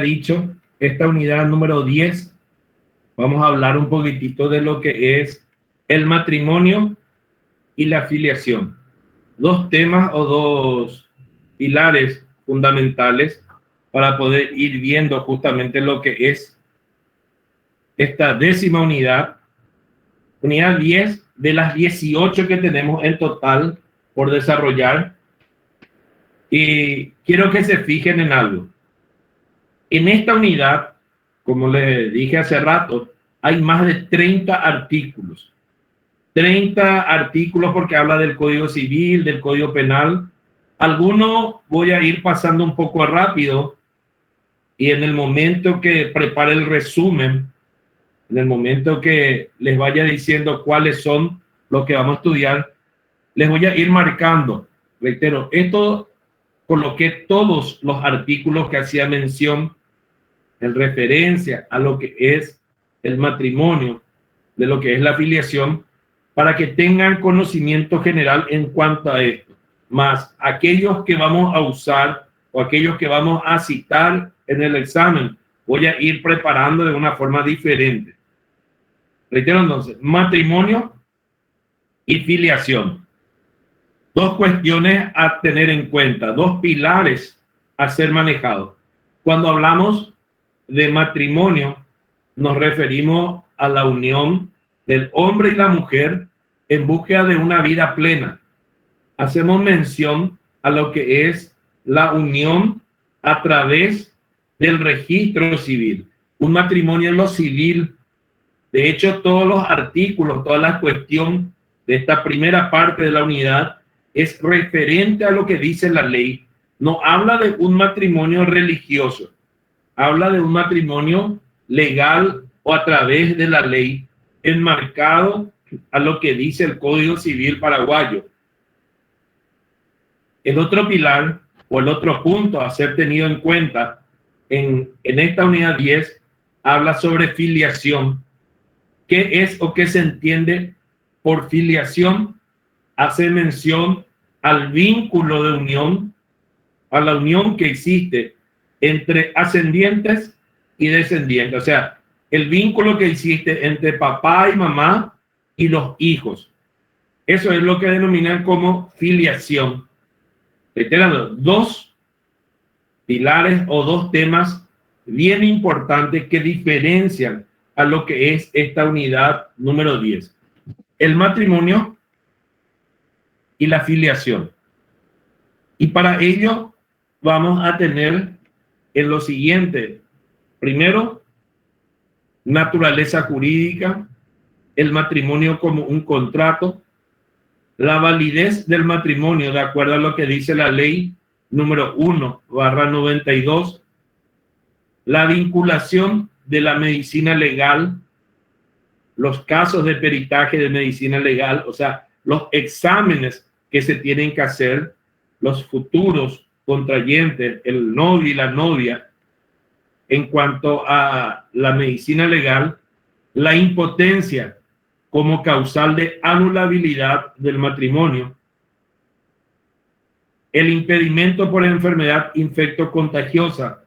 dicho, esta unidad número 10, vamos a hablar un poquitito de lo que es el matrimonio y la filiación. Dos temas o dos pilares fundamentales para poder ir viendo justamente lo que es esta 10ª unidad, unidad 10 de las 18 que tenemos en total por desarrollar. Y quiero que se fijen en algo. En esta unidad, como les dije hace rato, hay más de 30 artículos. 30 artículos porque habla del Código Civil, del Código Penal. Algunos voy a ir pasando un poco rápido y en el momento que prepare el resumen, en el momento que les vaya diciendo cuáles son los que vamos a estudiar, les voy a ir marcando. Reitero, esto coloqué todos los artículos que hacía mención en referencia a lo que es el matrimonio, de lo que es la filiación, para que tengan conocimiento general en cuanto a esto. Más aquellos que vamos a usar o aquellos que vamos a citar en el examen, voy a ir preparando de una forma diferente. Reitero entonces, matrimonio y filiación. Dos cuestiones a tener en cuenta, dos pilares a ser manejados. Cuando hablamos de matrimonio, nos referimos a la unión del hombre y la mujer en búsqueda de una vida plena. Hacemos mención a lo que es la unión a través del registro civil. Un matrimonio en lo civil. De hecho, todos los artículos, toda la cuestión de esta primera parte de la unidad es referente a lo que dice la ley. No habla de un matrimonio religioso, habla de un matrimonio legal o a través de la ley, enmarcado a lo que dice el Código Civil paraguayo. El otro pilar o el otro punto a ser tenido en cuenta en esta unidad 10 habla sobre filiación. ¿Qué es o qué se entiende por filiación? Hace mención al vínculo de unión, a la unión que existe entre ascendientes y descendientes. O sea, el vínculo que existe entre papá y mamá y los hijos. Eso es lo que denominan como filiación. Reiterando, dos pilares o dos temas bien importantes que diferencian a lo que es esta unidad número 10. El matrimonio y la filiación. Y para ello vamos a tener en lo siguiente. Primero, naturaleza jurídica, el matrimonio como un contrato, la validez del matrimonio de acuerdo a lo que dice la ley número 1/92, la vinculación de la medicina legal, los casos de peritaje de medicina legal, o sea, los exámenes que se tienen que hacer, los futuros contrayentes, el novio y la novia, en cuanto a la medicina legal, la impotencia como causal de anulabilidad del matrimonio, el impedimento por enfermedad infectocontagiosa,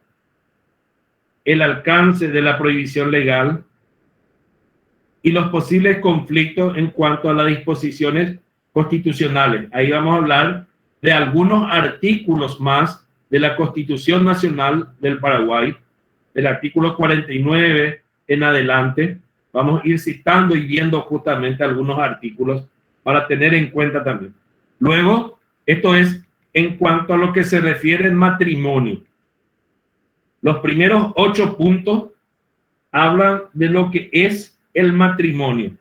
el alcance de la prohibición legal y los posibles conflictos en cuanto a las disposiciones constitucionales. Ahí vamos a hablar de algunos artículos más de la Constitución Nacional del Paraguay, del artículo 49 en adelante. Vamos a ir citando y viendo justamente algunos artículos para tener en cuenta también. Luego, esto es en cuanto a lo que se refiere al matrimonio. Los primeros 8 puntos hablan de lo que es el matrimonio.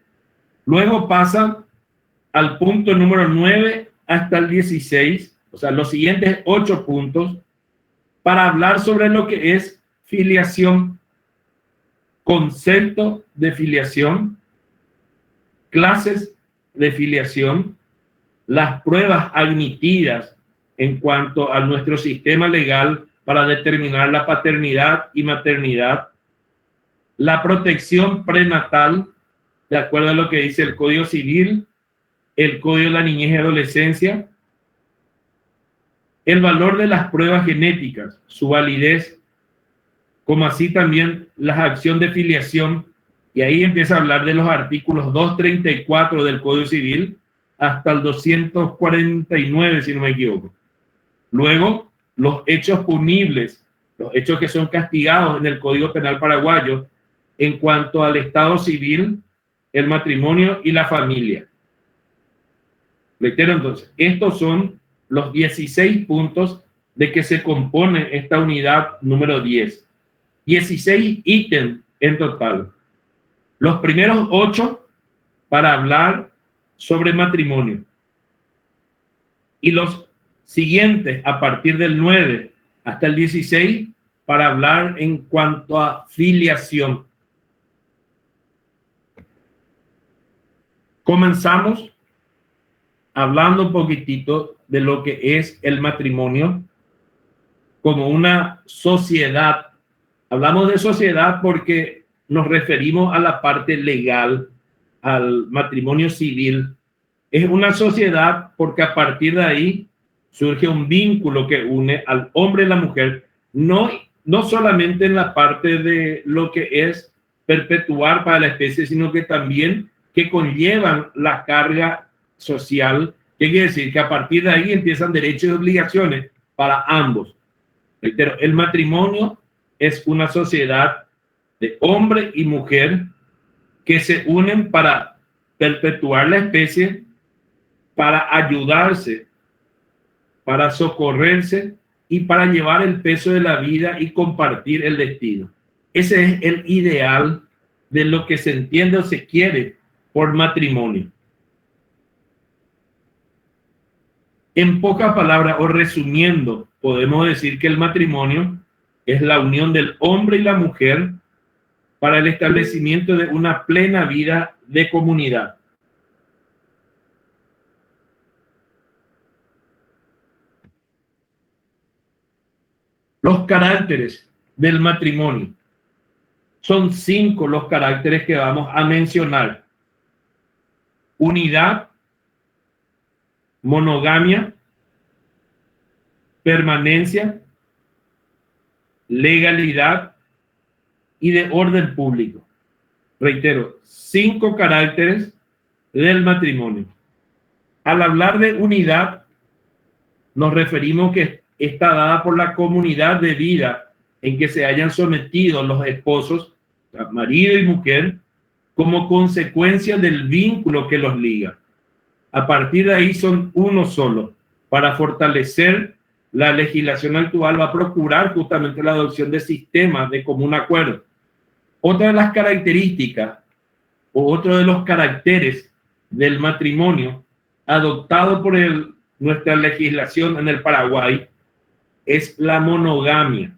Luego pasa al punto número 9 hasta el 16, o sea, los siguientes 8 puntos, para hablar sobre lo que es filiación, concepto de filiación, clases de filiación, las pruebas admitidas en cuanto a nuestro sistema legal para determinar la paternidad y maternidad, la protección prenatal, de acuerdo a lo que dice el Código Civil, el Código de la Niñez y Adolescencia, el valor de las pruebas genéticas, su validez, como así también la acción de filiación, y ahí empieza a hablar de los artículos 234 del Código Civil hasta el 249, si no me equivoco. Luego, los hechos punibles, los hechos que son castigados en el Código Penal paraguayo en cuanto al estado civil, el matrimonio y la familia. Reitero entonces, estos son los 16 puntos de que se compone esta unidad número 10. 16 ítems en total. Los primeros 8 para hablar sobre matrimonio. Y los siguientes, a partir del 9 hasta el 16, para hablar en cuanto a filiación. Comenzamos hablando un poquitito de lo que es el matrimonio como una sociedad. Hablamos de sociedad porque nos referimos a la parte legal, al matrimonio civil. Es una sociedad porque a partir de ahí surge un vínculo que une al hombre y la mujer, no solamente en la parte de lo que es perpetuar para la especie, sino que también que conllevan la carga social, que quiere decir que a partir de ahí empiezan derechos y obligaciones para ambos. Reitero, el matrimonio es una sociedad de hombre y mujer que se unen para perpetuar la especie, para ayudarse, para socorrerse y para llevar el peso de la vida y compartir el destino. Ese es el ideal de lo que se entiende o se quiere por matrimonio. En pocas palabras o resumiendo, podemos decir que el matrimonio es la unión del hombre y la mujer para el establecimiento de una plena vida de comunidad. Los caracteres del matrimonio. Son 5 los caracteres que vamos a mencionar. Unidad, monogamia, permanencia, legalidad y de orden público. Reitero, 5 caracteres del matrimonio. Al hablar de unidad, nos referimos que está dada por la comunidad de vida en que se hayan sometido los esposos, marido y mujer, como consecuencia del vínculo que los liga. A partir de ahí son uno solo. Para fortalecer la legislación actual va a procurar justamente la adopción de sistemas de común acuerdo. Otra de las características o otro de los caracteres del matrimonio adoptado por nuestra legislación en el Paraguay es la monogamia.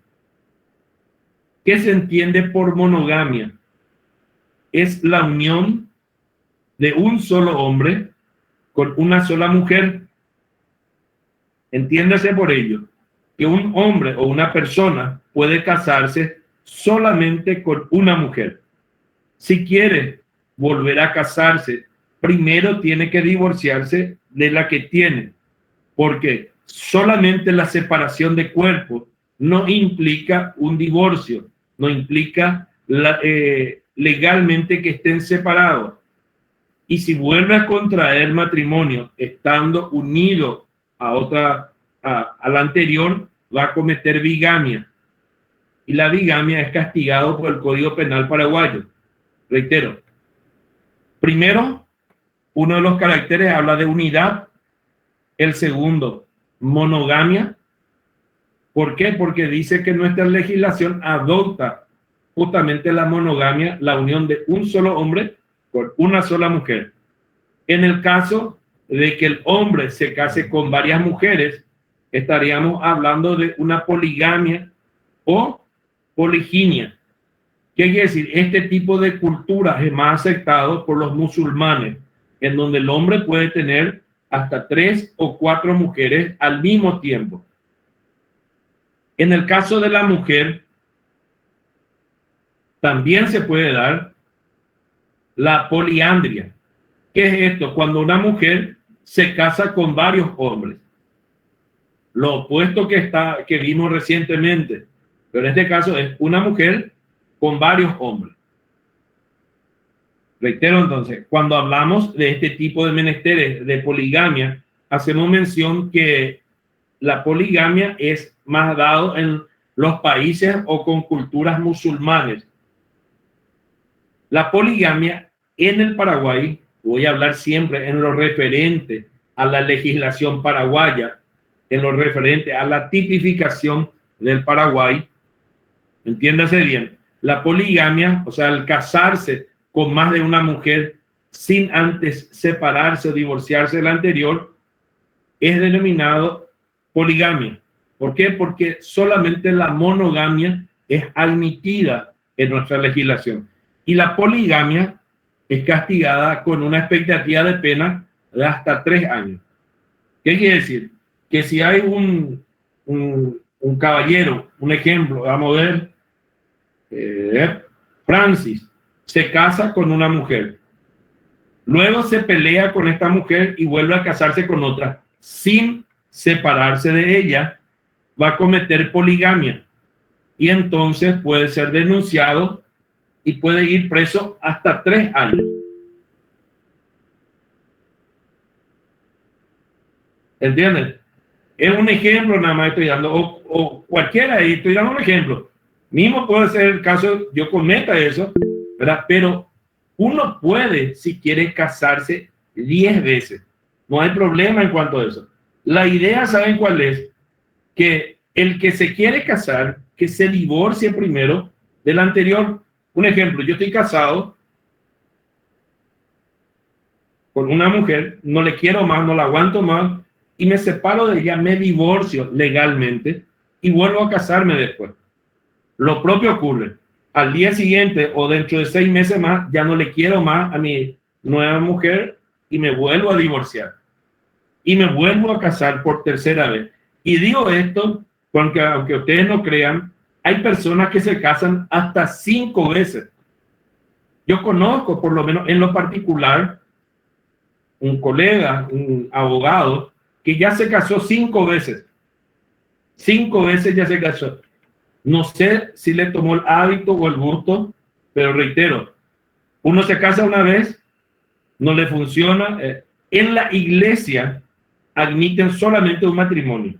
¿Qué se entiende por monogamia? Es la unión de un solo hombre con una sola mujer. Entiéndase por ello que un hombre o una persona puede casarse solamente con una mujer. Si quiere volver a casarse, primero tiene que divorciarse de la que tiene, porque solamente la separación de cuerpos no implica un divorcio, no implica legalmente que estén separados. Y si vuelve a contraer matrimonio estando unido a la anterior, va a cometer bigamia. Y la bigamia es castigado por el Código Penal paraguayo. Reitero, primero, uno de los caracteres habla de unidad. El segundo, monogamia. ¿Por qué? Porque dice que nuestra legislación adopta justamente la monogamia, la unión de un solo hombre con una sola mujer. En el caso de que el hombre se case con varias mujeres, estaríamos hablando de una poligamia o poliginia. ¿Qué quiere decir? Este tipo de cultura es más aceptado por los musulmanes, en donde el hombre puede tener hasta 3 o 4 mujeres al mismo tiempo. En el caso de la mujer, también se puede dar la poliandria. ¿Qué es esto? Cuando una mujer se casa con varios hombres. Lo opuesto que vimos recientemente, Pero en este caso es una mujer con varios hombres. Reitero entonces, cuando hablamos de este tipo de menesteres de poligamia, hacemos mención que la poligamia es más dado en los países o con culturas musulmanes. La poligamia en el Paraguay, voy a hablar siempre en lo referente a la legislación paraguaya, en lo referente a la tipificación del Paraguay, entiéndase bien, la poligamia, o sea, el casarse con más de una mujer sin antes separarse o divorciarse del anterior, es denominado poligamia. ¿Por qué? Porque solamente la monogamia es admitida en nuestra legislación. Y la poligamia es castigada con una expectativa de pena de hasta 3 años. ¿Qué quiere decir? Que si hay un caballero, un ejemplo, vamos a ver, Francis, se casa con una mujer, luego se pelea con esta mujer y vuelve a casarse con otra sin separarse de ella, va a cometer poligamia y entonces puede ser denunciado y puede ir preso hasta 3 años. ¿Entienden? Es un ejemplo nada más estoy dando, o cualquiera ahí, estoy dando un ejemplo. Mismo puede ser el caso, yo cometa eso, ¿verdad? Pero uno puede, si quiere, casarse 10 veces. No hay problema en cuanto a eso. La idea, ¿saben cuál es? Que el que se quiere casar, que se divorcie primero del anterior. Un ejemplo, yo estoy casado con una mujer, no le quiero más, no la aguanto más, y me separo de ella, me divorcio legalmente y vuelvo a casarme después. Lo propio ocurre. Al día siguiente o dentro de 6 meses más, ya no le quiero más a mi nueva mujer y me vuelvo a divorciar. Y me vuelvo a casar por 3.ª vez. Y digo esto porque, aunque ustedes no crean, hay personas que se casan hasta 5 veces. Yo conozco, por lo menos en lo particular, un colega, un abogado, que ya se casó 5 veces. 5 veces ya se casó. No sé si le tomó el hábito o el gusto, pero reitero, uno se casa una vez, no le funciona. En la iglesia admiten solamente un matrimonio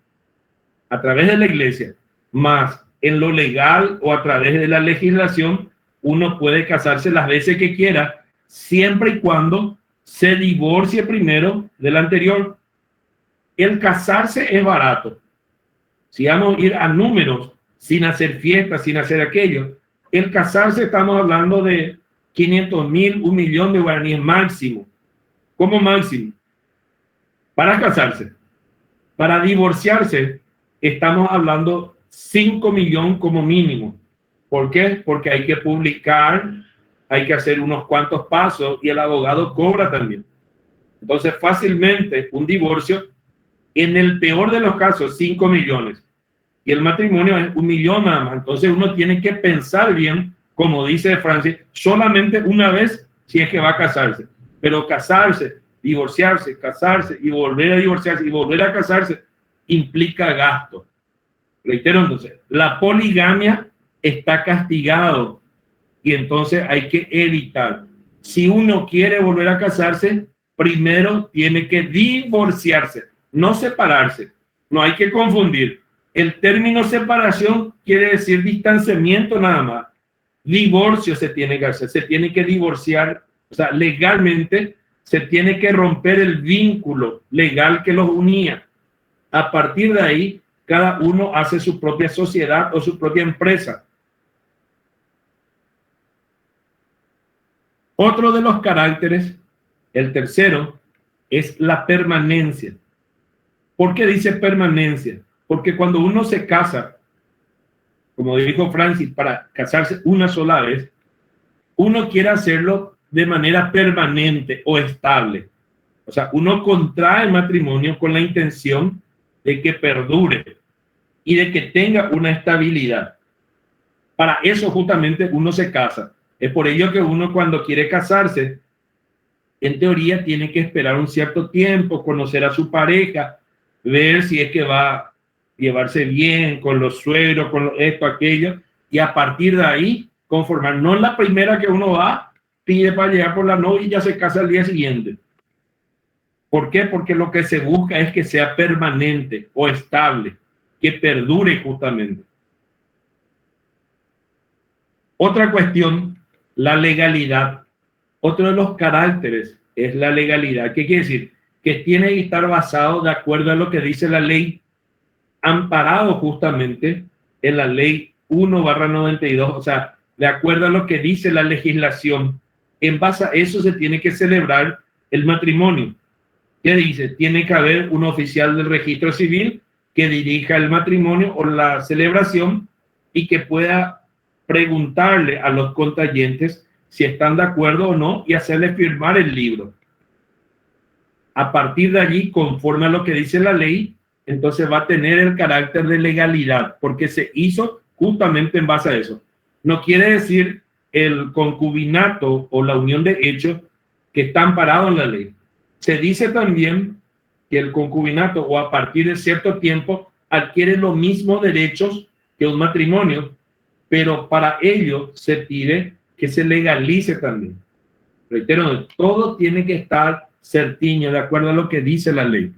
a través de la iglesia, más en lo legal o a través de la legislación, uno puede casarse las veces que quiera, siempre y cuando se divorcie primero del anterior. El casarse es barato. Si vamos a ir a números, sin hacer fiestas, sin hacer aquello, el casarse estamos hablando de 500.000, 1 millón de guaraníes máximo. ¿Cómo máximo? Para casarse. Para divorciarse, estamos hablando 5 millones como mínimo. ¿Por qué? Porque hay que publicar, hay que hacer unos cuantos pasos y el abogado cobra también. Entonces, fácilmente un divorcio, en el peor de los casos, 5 millones. Y el matrimonio es 1 millón nada más. Entonces uno tiene que pensar bien, como dice Francis, solamente una vez si es que va a casarse. Pero casarse, divorciarse, casarse y volver a divorciarse y volver a casarse implica gasto. Reitero entonces, la poligamia está castigado y entonces hay que evitar. Si uno quiere volver a casarse, primero tiene que divorciarse, no separarse. No hay que confundir. El término separación quiere decir distanciamiento nada más. Divorcio se tiene que hacer, se tiene que divorciar, o sea, legalmente se tiene que romper el vínculo legal que los unía. A partir de ahí, cada uno hace su propia sociedad o su propia empresa. Otro de los caracteres, el tercero, es la permanencia. ¿Por qué dice permanencia? Porque cuando uno se casa, como dijo Francis, para casarse una sola vez, uno quiere hacerlo de manera permanente o estable. O sea, uno contrae matrimonio con la intención de que perdure y de que tenga una estabilidad. Para eso justamente uno se casa. Es por ello que uno, cuando quiere casarse, en teoría tiene que esperar un cierto tiempo, conocer a su pareja, ver si es que va llevarse bien con los suegros, con esto, aquello, y a partir de ahí conformar. No es la primera que uno va, pide para llegar por la novia y ya se casa al día siguiente. ¿Por qué? Porque lo que se busca es que sea permanente o estable, que perdure justamente. Otra cuestión, la legalidad. Otro de los caracteres es la legalidad. ¿Qué quiere decir? Que tiene que estar basado de acuerdo a lo que dice la ley, amparado justamente en la ley 1/92, o sea, de acuerdo a lo que dice la legislación. En base a eso se tiene que celebrar el matrimonio. ¿Qué dice? Tiene que haber un oficial del registro civil que dirija el matrimonio o la celebración y que pueda preguntarle a los contrayentes si están de acuerdo o no y hacerle firmar el libro. A partir de allí, conforme a lo que dice la ley, entonces va a tener el carácter de legalidad, porque se hizo justamente en base a eso. No quiere decir el concubinato o la unión de hechos que está amparado en la ley. Se dice también que el concubinato o a partir de cierto tiempo adquiere los mismos derechos que un matrimonio, pero para ello se pide que se legalice también. Reitero, todo tiene que estar certiño de acuerdo a lo que dice la ley.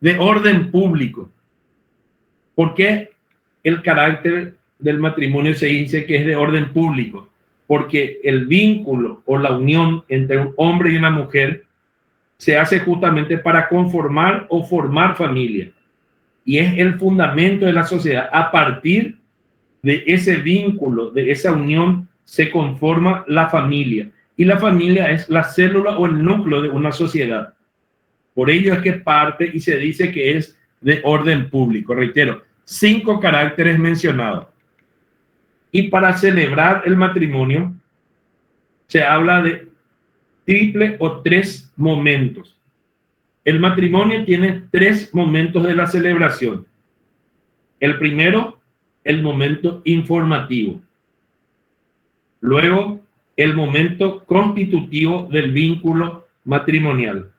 De orden público. ¿Por qué el carácter del matrimonio se dice que es de orden público? Porque el vínculo o la unión entre un hombre y una mujer se hace justamente para conformar o formar familia. Y es el fundamento de la sociedad. A partir de ese vínculo, de esa unión, se conforma la familia. Y la familia es la célula o el núcleo de una sociedad. Por ello es que parte y se dice que es de orden público. Reitero, 5 caracteres mencionados. Y para celebrar el matrimonio se habla de triple o 3 momentos. El matrimonio tiene 3 momentos de la celebración. El primero, el momento informativo. Luego, el momento constitutivo del vínculo matrimonial.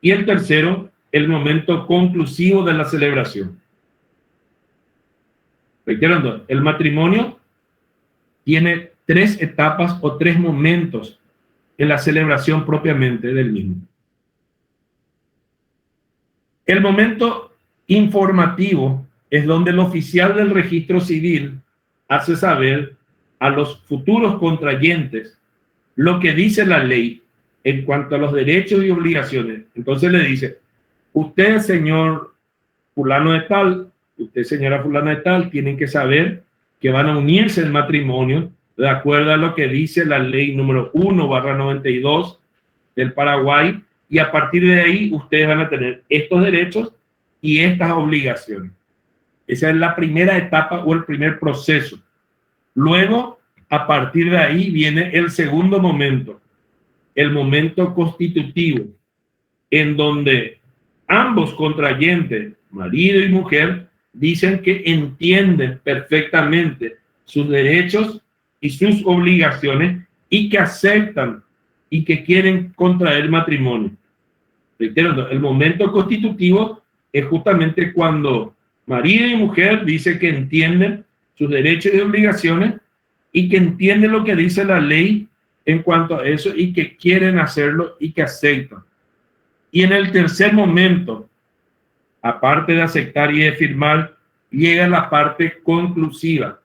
Y el tercero, el momento conclusivo de la celebración. Reitero, el matrimonio tiene 3 etapas o 3 momentos en la celebración propiamente del mismo. El momento informativo es donde el oficial del registro civil hace saber a los futuros contrayentes lo que dice la ley en cuanto a los derechos y obligaciones. Entonces le dice, usted, señor fulano de tal, usted, señora fulana de tal, tienen que saber que van a unirse en matrimonio de acuerdo a lo que dice la ley número 1/92 del Paraguay, y a partir de ahí ustedes van a tener estos derechos y estas obligaciones. Esa es la primera etapa o el primer proceso. Luego, a partir de ahí viene el segundo momento, el momento constitutivo, en donde ambos contrayentes, marido y mujer, dicen que entienden perfectamente sus derechos y sus obligaciones y que aceptan y que quieren contraer matrimonio. Reitero, el momento constitutivo es justamente cuando marido y mujer dicen que entienden sus derechos y obligaciones y que entienden lo que dice la ley en cuanto a eso y que quieren hacerlo y que aceptan. Y en el tercer momento, aparte de aceptar y de firmar, llega la parte conclusiva.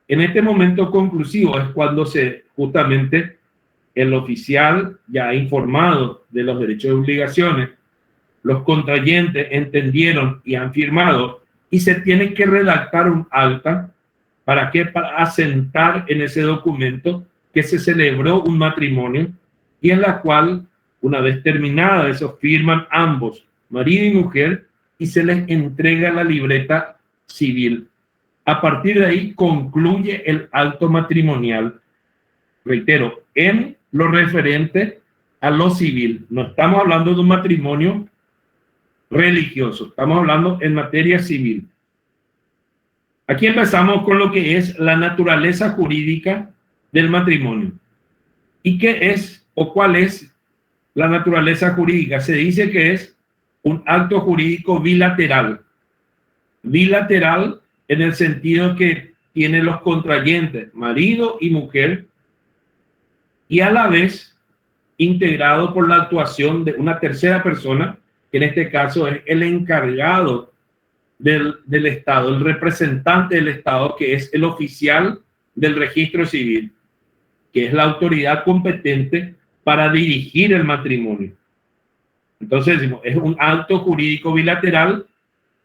En este momento conclusivo es cuando justamente el oficial ya ha informado de los derechos y obligaciones, los contrayentes entendieron y han firmado, y se tiene que redactar un acta. ¿Para qué? Para asentar en ese documento que se celebró un matrimonio y en la cual, una vez terminada eso, firman ambos, marido y mujer, y se les entrega la libreta civil. A partir de ahí concluye el acto matrimonial. Reitero, en lo referente a lo civil. No estamos hablando de un matrimonio religioso, estamos hablando en materia civil. Aquí empezamos con lo que es la naturaleza jurídica del matrimonio. ¿Y qué es o cuál es la naturaleza jurídica? Se dice que es un acto jurídico bilateral. Bilateral en el sentido que tiene los contrayentes, marido y mujer, y a la vez integrado por la actuación de una tercera persona, que en este caso es el encargado del Estado, el representante del Estado, que es el oficial del registro civil, que es la autoridad competente para dirigir el matrimonio. Entonces decimos, es un acto jurídico bilateral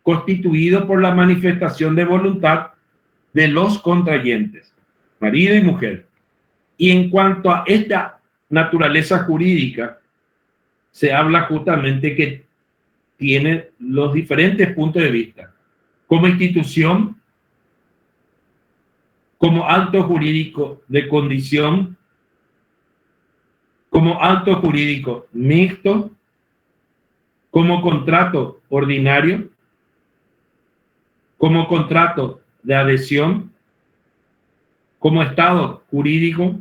constituido por la manifestación de voluntad de los contrayentes, marido y mujer. Y en cuanto a esta naturaleza jurídica, se habla justamente que tiene los diferentes puntos de vista. Como institución, como acto jurídico de condición, como acto jurídico mixto, como contrato ordinario, como contrato de adhesión, como estado jurídico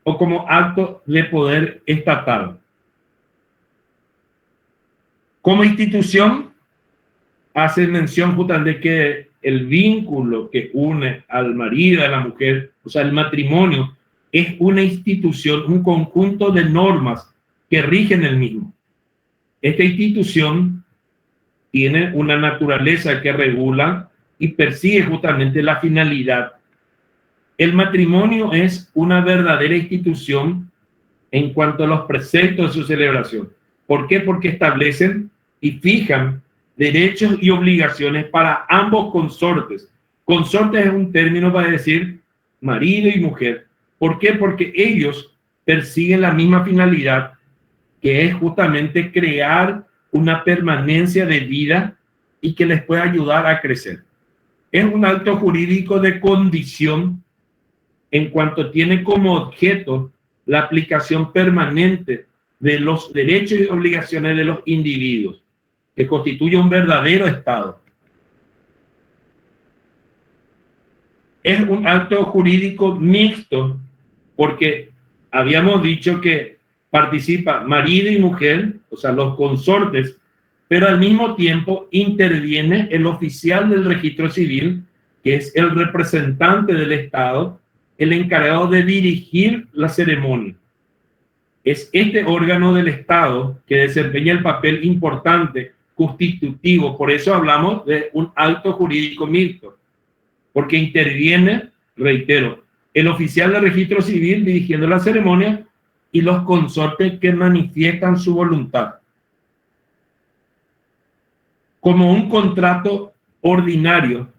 o como acto de poder estatal. Como institución, hace mención justamente que el vínculo que une al marido y a la mujer, o sea, el matrimonio, es una institución, un conjunto de normas que rigen el mismo. Esta institución tiene una naturaleza que regula y persigue justamente la finalidad. El matrimonio es una verdadera institución en cuanto a los preceptos de su celebración. ¿Por qué? Porque establecen y fijan derechos y obligaciones para ambos consortes. Consortes es un término para decir marido y mujer. ¿Por qué? Porque ellos persiguen la misma finalidad, que es justamente crear una permanencia de vida y que les pueda ayudar a crecer. Es un acto jurídico de condición en cuanto tiene como objeto la aplicación permanente de los derechos y obligaciones de los individuos, que constituye un verdadero Estado. Es un acto jurídico mixto porque habíamos dicho que participa marido y mujer, o sea, los consortes, pero al mismo tiempo interviene el oficial del registro civil, que es el representante del Estado, el encargado de dirigir la ceremonia. Es este órgano del Estado que desempeña el papel importante constitutivo. Por eso hablamos de un acto jurídico mixto, porque interviene, reitero, el oficial del registro civil dirigiendo la ceremonia y los consortes que manifiestan su voluntad. Como un contrato ordinario.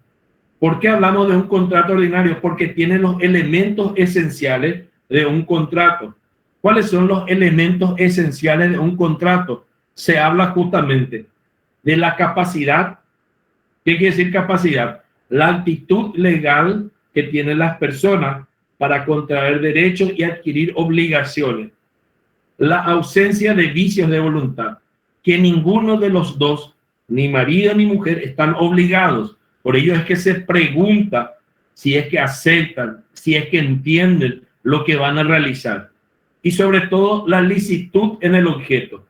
¿Por qué hablamos de un contrato ordinario? Porque tiene los elementos esenciales de un contrato. ¿Cuáles son los elementos esenciales de un contrato? Se habla justamente de la capacidad. ¿Qué quiere decir capacidad? La actitud legal que tienen las personas para contraer derechos y adquirir obligaciones. La ausencia de vicios de voluntad, que ninguno de los dos, ni marido ni mujer, están obligados. Por ello es que se pregunta si es que aceptan, si es que entienden lo que van a realizar. Y sobre todo la licitud en el objeto.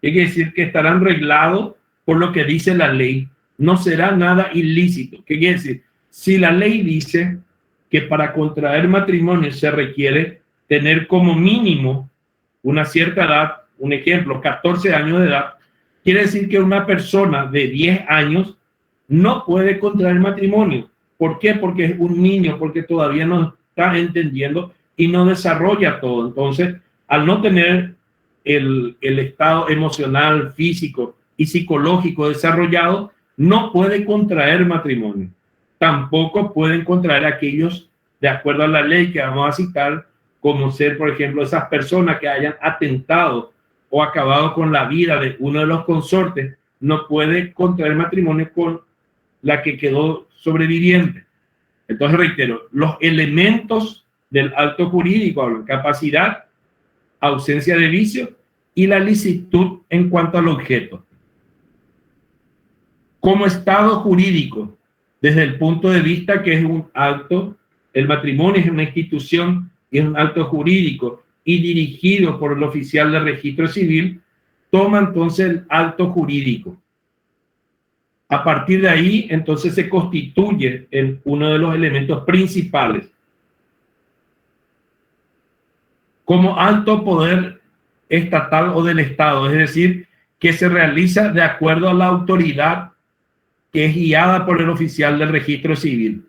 Quiere decir que estarán reglados por lo que dice la ley. No será nada ilícito. ¿Qué quiere decir? Si la ley dice que para contraer matrimonio se requiere tener como mínimo una cierta edad, un ejemplo, 14 años de edad, quiere decir que una persona de 10 años no puede contraer matrimonio. ¿Por qué? Porque es un niño, porque todavía no está entendiendo y no desarrolla todo. Entonces, al no tener el estado emocional, físico y psicológico desarrollado, no puede contraer matrimonio. Tampoco pueden contraer aquellos, de acuerdo a la ley que vamos a citar, como ser, por ejemplo, esas personas que hayan atentado o acabado con la vida de uno de los consortes, no puede contraer matrimonio con la que quedó sobreviviente. Entonces, reitero, los elementos del acto jurídico hablan capacidad, ausencia de vicio y la licitud en cuanto al objeto. Como estado jurídico, desde el punto de vista que es un acto, el matrimonio es una institución y es un acto jurídico y dirigido por el oficial de registro civil, toma entonces el acto jurídico. A partir de ahí, entonces se constituye en uno de los elementos principales como alto poder estatal o del Estado, es decir, que se realiza de acuerdo a la autoridad que es guiada por el oficial del registro civil.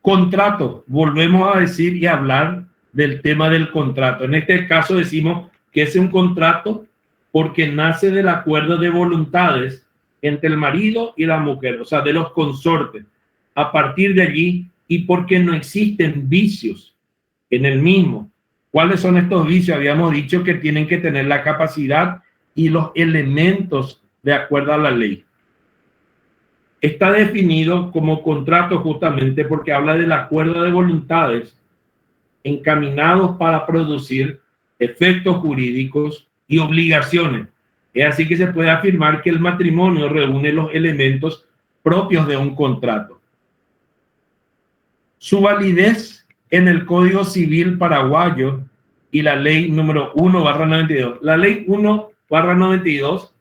Contrato, volvemos a decir y hablar del tema del contrato. En este caso decimos que es un contrato porque nace del acuerdo de voluntades entre el marido y la mujer, o sea, de los consortes. A partir de allí, y porque no existen vicios en el mismo. ¿Cuáles son estos vicios? Habíamos dicho que tienen que tener la capacidad y los elementos de acuerdo a la ley. Está definido como contrato justamente porque habla del acuerdo de voluntades encaminados para producir efectos jurídicos y obligaciones. Es así que se puede afirmar que el matrimonio reúne los elementos propios de un contrato. Su validez en el Código Civil paraguayo y la ley número 1/92. La ley 1/92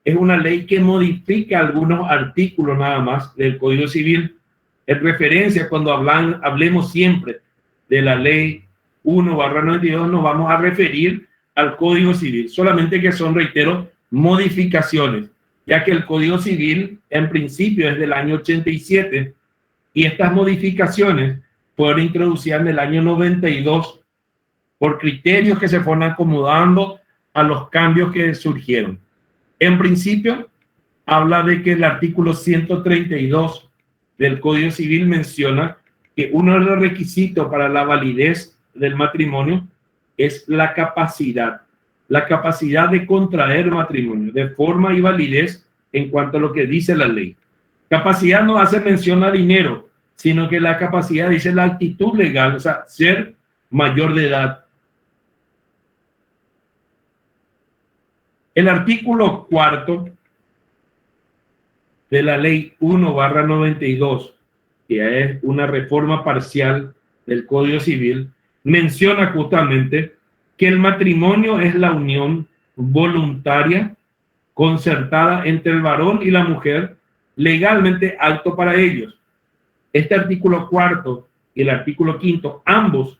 es una ley que modifica algunos artículos nada más del Código Civil. En referencia, cuando hablemos siempre de la ley 1/92, nos vamos a referir al Código Civil, solamente que son, reitero, modificaciones, ya que el Código Civil en principio es del año 87 y estas modificaciones fueron introducidas en el año 92 por criterios que se fueron acomodando a los cambios que surgieron. En principio, habla de que el artículo 132 del Código Civil menciona que uno de los requisitos para la validez del matrimonio es la capacidad de contraer matrimonio, de forma y validez en cuanto a lo que dice la ley. Capacidad no hace mención a dinero, sino que la capacidad dice la actitud legal, o sea, ser mayor de edad. El artículo 4 de la ley 1/92, que es una reforma parcial del Código Civil, menciona justamente que el matrimonio es la unión voluntaria, concertada entre el varón y la mujer, legalmente apto para ellos. Este artículo 4 y el artículo 5, ambos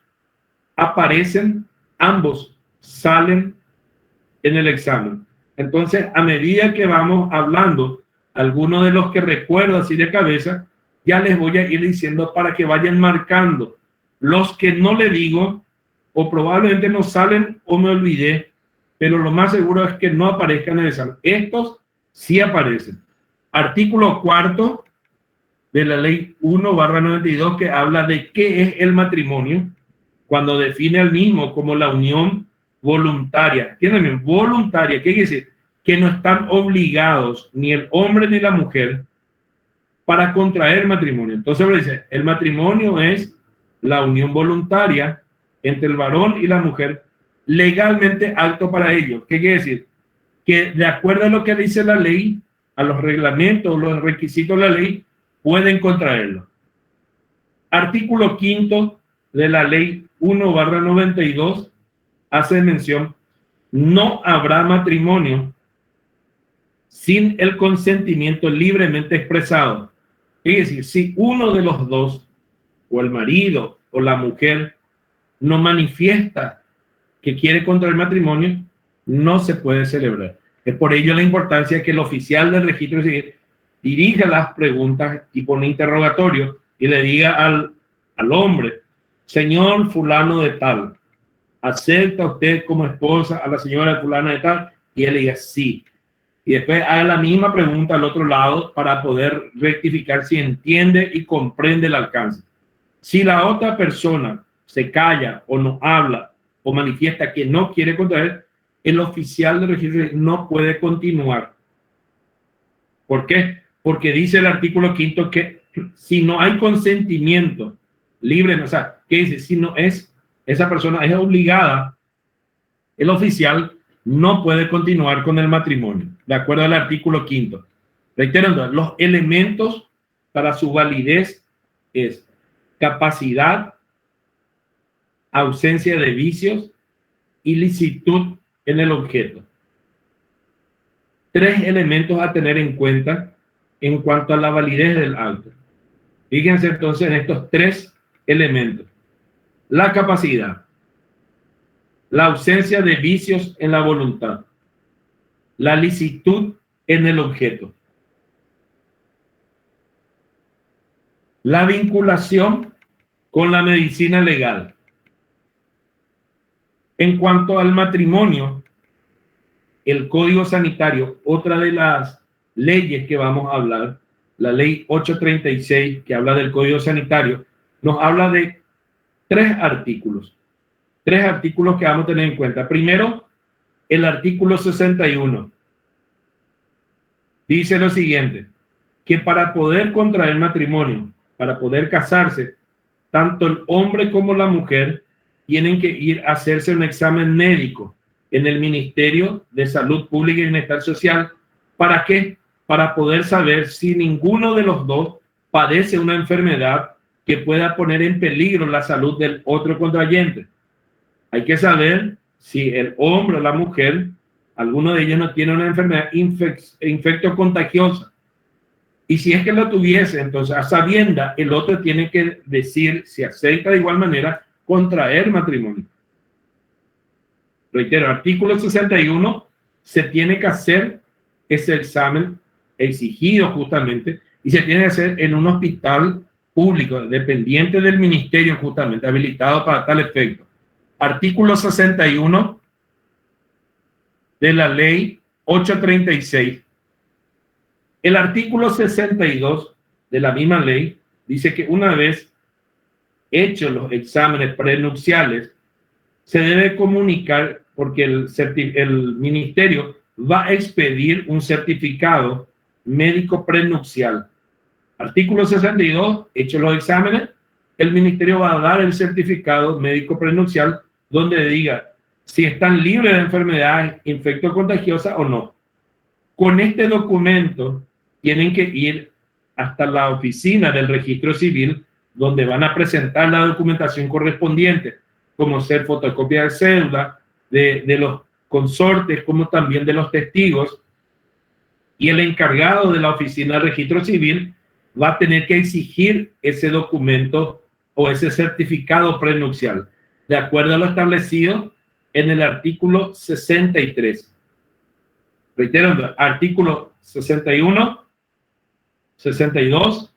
aparecen, ambos salen en el examen. Entonces, a medida que vamos hablando, algunos de los que recuerdo así de cabeza, ya les voy a ir diciendo para que vayan marcando. Los que no le digo, o probablemente no salen o me olvidé, pero lo más seguro es que no aparezcan en el examen. Estos sí aparecen. Artículo 4 de la ley 1/92, que habla de qué es el matrimonio, cuando define al mismo como la unión voluntaria. ¿Entienden? Voluntaria, ¿qué quiere decir? Que no están obligados ni el hombre ni la mujer para contraer matrimonio. Entonces dice, el matrimonio es la unión voluntaria entre el varón y la mujer, legalmente apto para ello. ¿Qué quiere decir? Que de acuerdo a lo que dice la ley, a los reglamentos, los requisitos de la ley, pueden contraerlo. Artículo 5 de la ley 1/92 hace mención, no habrá matrimonio sin el consentimiento libremente expresado. Es decir, si uno de los dos, o el marido o la mujer, no manifiesta que quiere contraer matrimonio, no se puede celebrar. Es por ello la importancia que el oficial del registro civil dirija las preguntas y pone interrogatorio y le diga al hombre, señor fulano de tal, ¿acepta usted como esposa a la señora fulana de tal? Y él le diga sí. Y después haga la misma pregunta al otro lado para poder rectificar si entiende y comprende el alcance. Si la otra persona se calla o no habla o manifiesta que no quiere contraer, el oficial de registro no puede continuar. ¿Por qué? Porque dice el artículo 5 que si no hay consentimiento libre, o sea, ¿qué dice? Si no es, esa persona es obligada, el oficial no puede continuar con el matrimonio, de acuerdo al artículo 5. Reiterando, los elementos para su validez es capacidad, ausencia de vicios, ilicitud en el objeto. 3 elementos a tener en cuenta en cuanto a la validez del acto. Fíjense entonces en estos 3 elementos. La capacidad, la ausencia de vicios en la voluntad, la licitud en el objeto, la vinculación con la medicina legal. En cuanto al matrimonio, el Código Sanitario, otra de las leyes que vamos a hablar, la ley 836, que habla del Código Sanitario, nos habla de 3 artículos. 3 artículos que vamos a tener en cuenta. Primero, el artículo 61. Dice lo siguiente, que para poder contraer matrimonio, para poder casarse, tanto el hombre como la mujer tienen que ir a hacerse un examen médico en el Ministerio de Salud Pública y Bienestar Social. ¿Para qué? Para poder saber si ninguno de los dos padece una enfermedad que pueda poner en peligro la salud del otro contrayente. Hay que saber si el hombre o la mujer, alguno de ellos no tiene una enfermedad infecto-contagiosa. Y si es que lo tuviese, entonces a sabienda, el otro tiene que decir si acepta de igual manera contraer matrimonio. Reitero, artículo 61, se tiene que hacer ese examen exigido justamente y se tiene que hacer en un hospital público, dependiente del ministerio justamente, habilitado para tal efecto. Artículo 61 de la ley 836. El artículo 62 de la misma ley dice que una vez hechos los exámenes prenupciales, se debe comunicar porque el ministerio va a expedir un certificado médico prenupcial. Artículo 62, hechos los exámenes, el ministerio va a dar el certificado médico prenupcial donde diga si están libres de enfermedades infectocontagiosas o no. Con este documento tienen que ir hasta la oficina del registro civil donde van a presentar la documentación correspondiente, como ser fotocopia de cédula, de los consortes, como también de los testigos, y el encargado de la oficina del registro civil va a tener que exigir ese documento o ese certificado prenupcial, de acuerdo a lo establecido en el artículo 63. Reitero, artículo 61, 62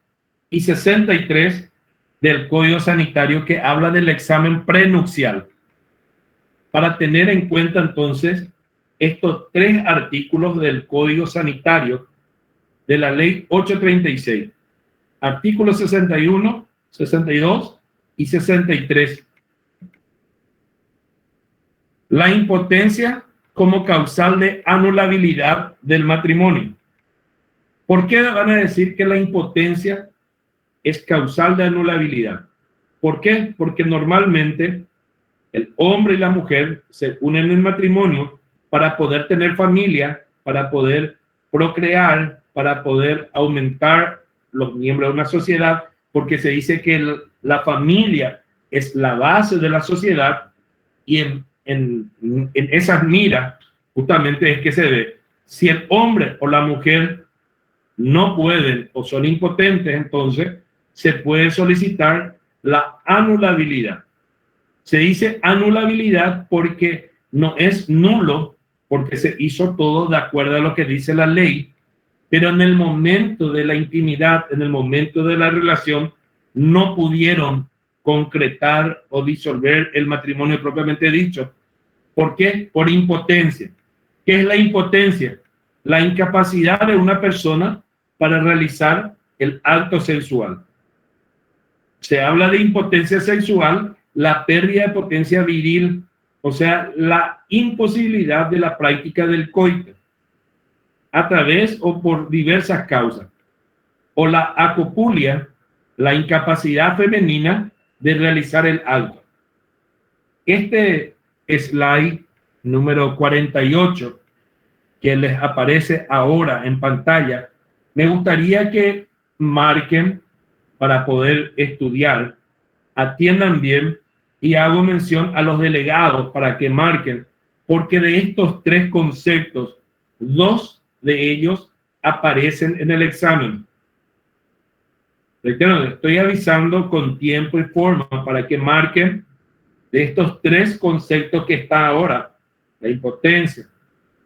y 63 del Código Sanitario que habla del examen prenupcial. Para tener en cuenta entonces estos 3 artículos del Código Sanitario de la Ley 836, artículos 61, 62 y 63. La impotencia como causal de anulabilidad del matrimonio. ¿Por qué van a decir que la impotencia es causal de anulabilidad? ¿Por qué? Porque normalmente el hombre y la mujer se unen en matrimonio para poder tener familia, para poder procrear, para poder aumentar los miembros de una sociedad, porque se dice que la familia es la base de la sociedad y en esas miras justamente es que se ve si el hombre o la mujer no pueden o son impotentes, entonces se puede solicitar la anulabilidad. Se dice anulabilidad porque no es nulo, porque se hizo todo de acuerdo a lo que dice la ley, pero en el momento de la intimidad, en el momento de la relación, no pudieron concretar o disolver el matrimonio propiamente dicho. ¿Por qué? Por impotencia. ¿Qué es la impotencia? La incapacidad de una persona para realizar el acto sexual. Se habla de impotencia sexual, la pérdida de potencia viril, o sea, la imposibilidad de la práctica del coito, a través o por diversas causas. O la acopulia, la incapacidad femenina de realizar el acto. Este slide número 48, que les aparece ahora en pantalla, me gustaría que marquen para poder estudiar, atiendan bien y hago mención a los delegados para que marquen porque de estos tres conceptos, dos de ellos aparecen en el examen. Reitero, estoy avisando con tiempo y forma para que marquen de estos tres conceptos que están ahora: la impotencia,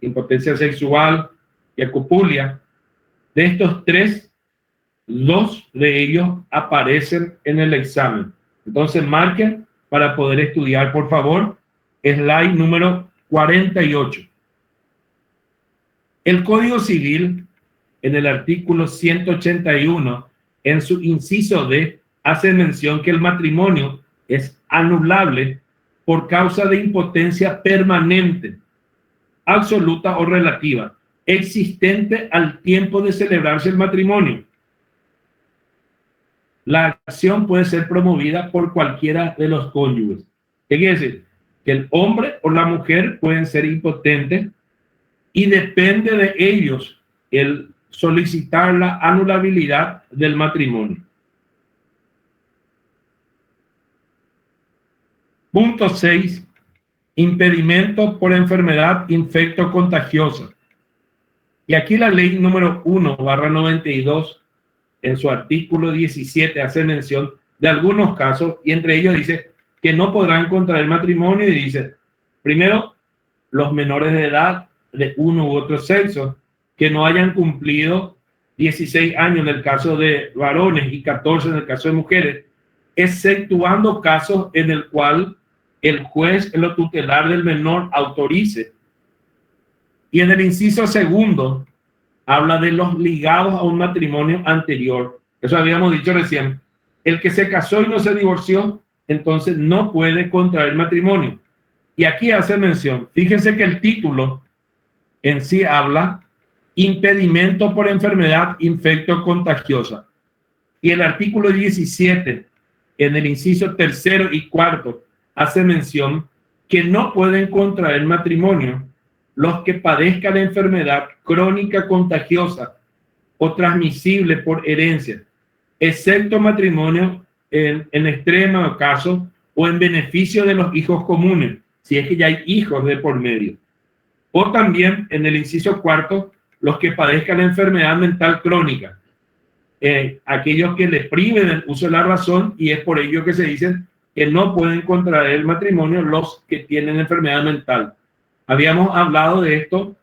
impotencia sexual y acupulia. De estos tres, dos de ellos aparecen en el examen. Entonces marquen para poder estudiar, por favor. Slide número 48. El Código Civil, en el artículo 181, en su inciso D, hace mención que el matrimonio es anulable por causa de impotencia permanente, absoluta o relativa, existente al tiempo de celebrarse el matrimonio. La acción puede ser promovida por cualquiera de los cónyuges. ¿Qué quiere decir? Que el hombre o la mujer pueden ser impotentes y depende de ellos el solicitar la anulabilidad del matrimonio. Punto 6. Impedimento por enfermedad infecto-contagiosa. Y aquí la ley número 1/92, en su artículo 17, hace mención de algunos casos, y entre ellos dice que no podrán contraer matrimonio, y dice, primero, los menores de edad de uno u otro sexo que no hayan cumplido 16 años en el caso de varones y 14 en el caso de mujeres, exceptuando casos en el cual el juez en lo tutelar del menor autorice. Y en el inciso segundo habla de los ligados a un matrimonio anterior. Eso habíamos dicho recién. El que se casó y no se divorció, entonces no puede contraer matrimonio. Y aquí hace mención, fíjense que el título en sí habla impedimento por enfermedad infecto-contagiosa. Y el artículo 17, en el inciso tercero y cuarto, hace mención que no pueden contraer matrimonio los que padezcan enfermedad crónica contagiosa o transmisible por herencia, excepto matrimonio en extremo caso o en beneficio de los hijos comunes, si es que ya hay hijos de por medio. O también, en el inciso cuarto, los que padezcan enfermedad mental crónica, aquellos que les priven el uso de la razón, y es por ello que se dicen que no pueden contraer el matrimonio los que tienen enfermedad mental. Habíamos hablado de esto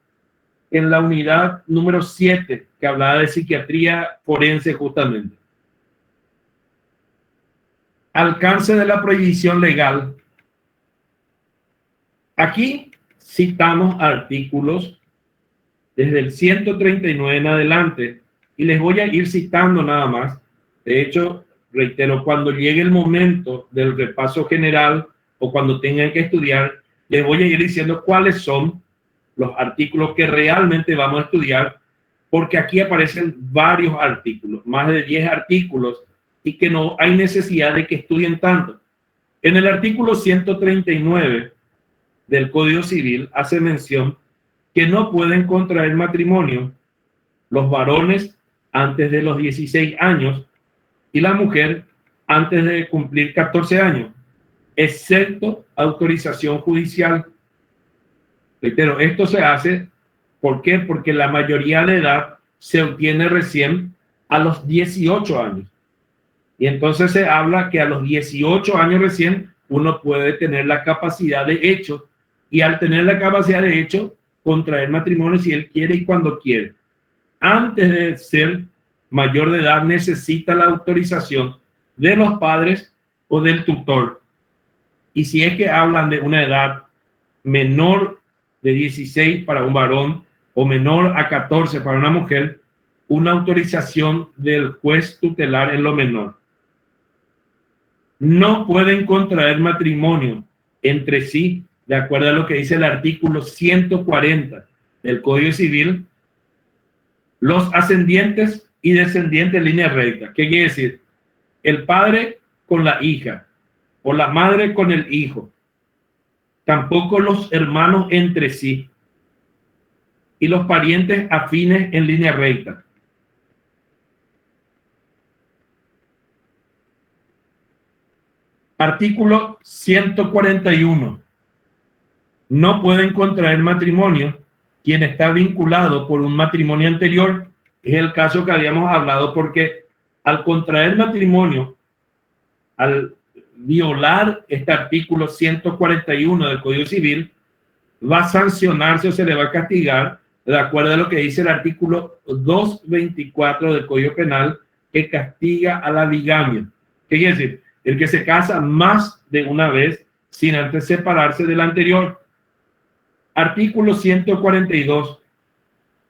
en la unidad número 7, que hablaba de psiquiatría forense justamente. Alcance de la prohibición legal. Aquí citamos artículos desde el 139 en adelante, y les voy a ir citando nada más. De hecho, reitero, cuando llegue el momento del repaso general o cuando tengan que estudiar, les voy a ir diciendo cuáles son los artículos que realmente vamos a estudiar, porque aquí aparecen varios artículos, más de 10 artículos, y que no hay necesidad de que estudien tanto. En el artículo 139 del Código Civil hace mención que no pueden contraer matrimonio los varones antes de los 16 años y la mujer antes de cumplir 14 años, excepto autorización judicial. Reitero, esto se hace, ¿por qué? Porque la mayoría de edad se obtiene recién a los 18 años. Y entonces se habla que a los 18 años recién uno puede tener la capacidad de hecho, y al tener la capacidad de hecho, contraer matrimonio si él quiere y cuando quiere. Antes de ser mayor de edad necesita la autorización de los padres o del tutor. Y si es que hablan de una edad menor de 16 para un varón o menor a 14 para una mujer, una autorización del juez tutelar en lo menor. No pueden contraer matrimonio entre sí, de acuerdo a lo que dice el artículo 140 del Código Civil, los ascendientes y descendientes en línea recta. ¿Qué quiere decir? El padre con la hija o la madre con el hijo. Tampoco los hermanos entre sí. Y los parientes afines en línea recta. Artículo 141. No pueden contraer matrimonio quien está vinculado por un matrimonio anterior. Es el caso que habíamos hablado, porque al contraer matrimonio, al violar este artículo 141 del Código Civil, va a sancionarse o se le va a castigar de acuerdo a lo que dice el artículo 224 del Código Penal, que castiga a la bigamia. ¿Qué quiere decir? El que se casa más de una vez sin antes separarse del anterior. Artículo 142.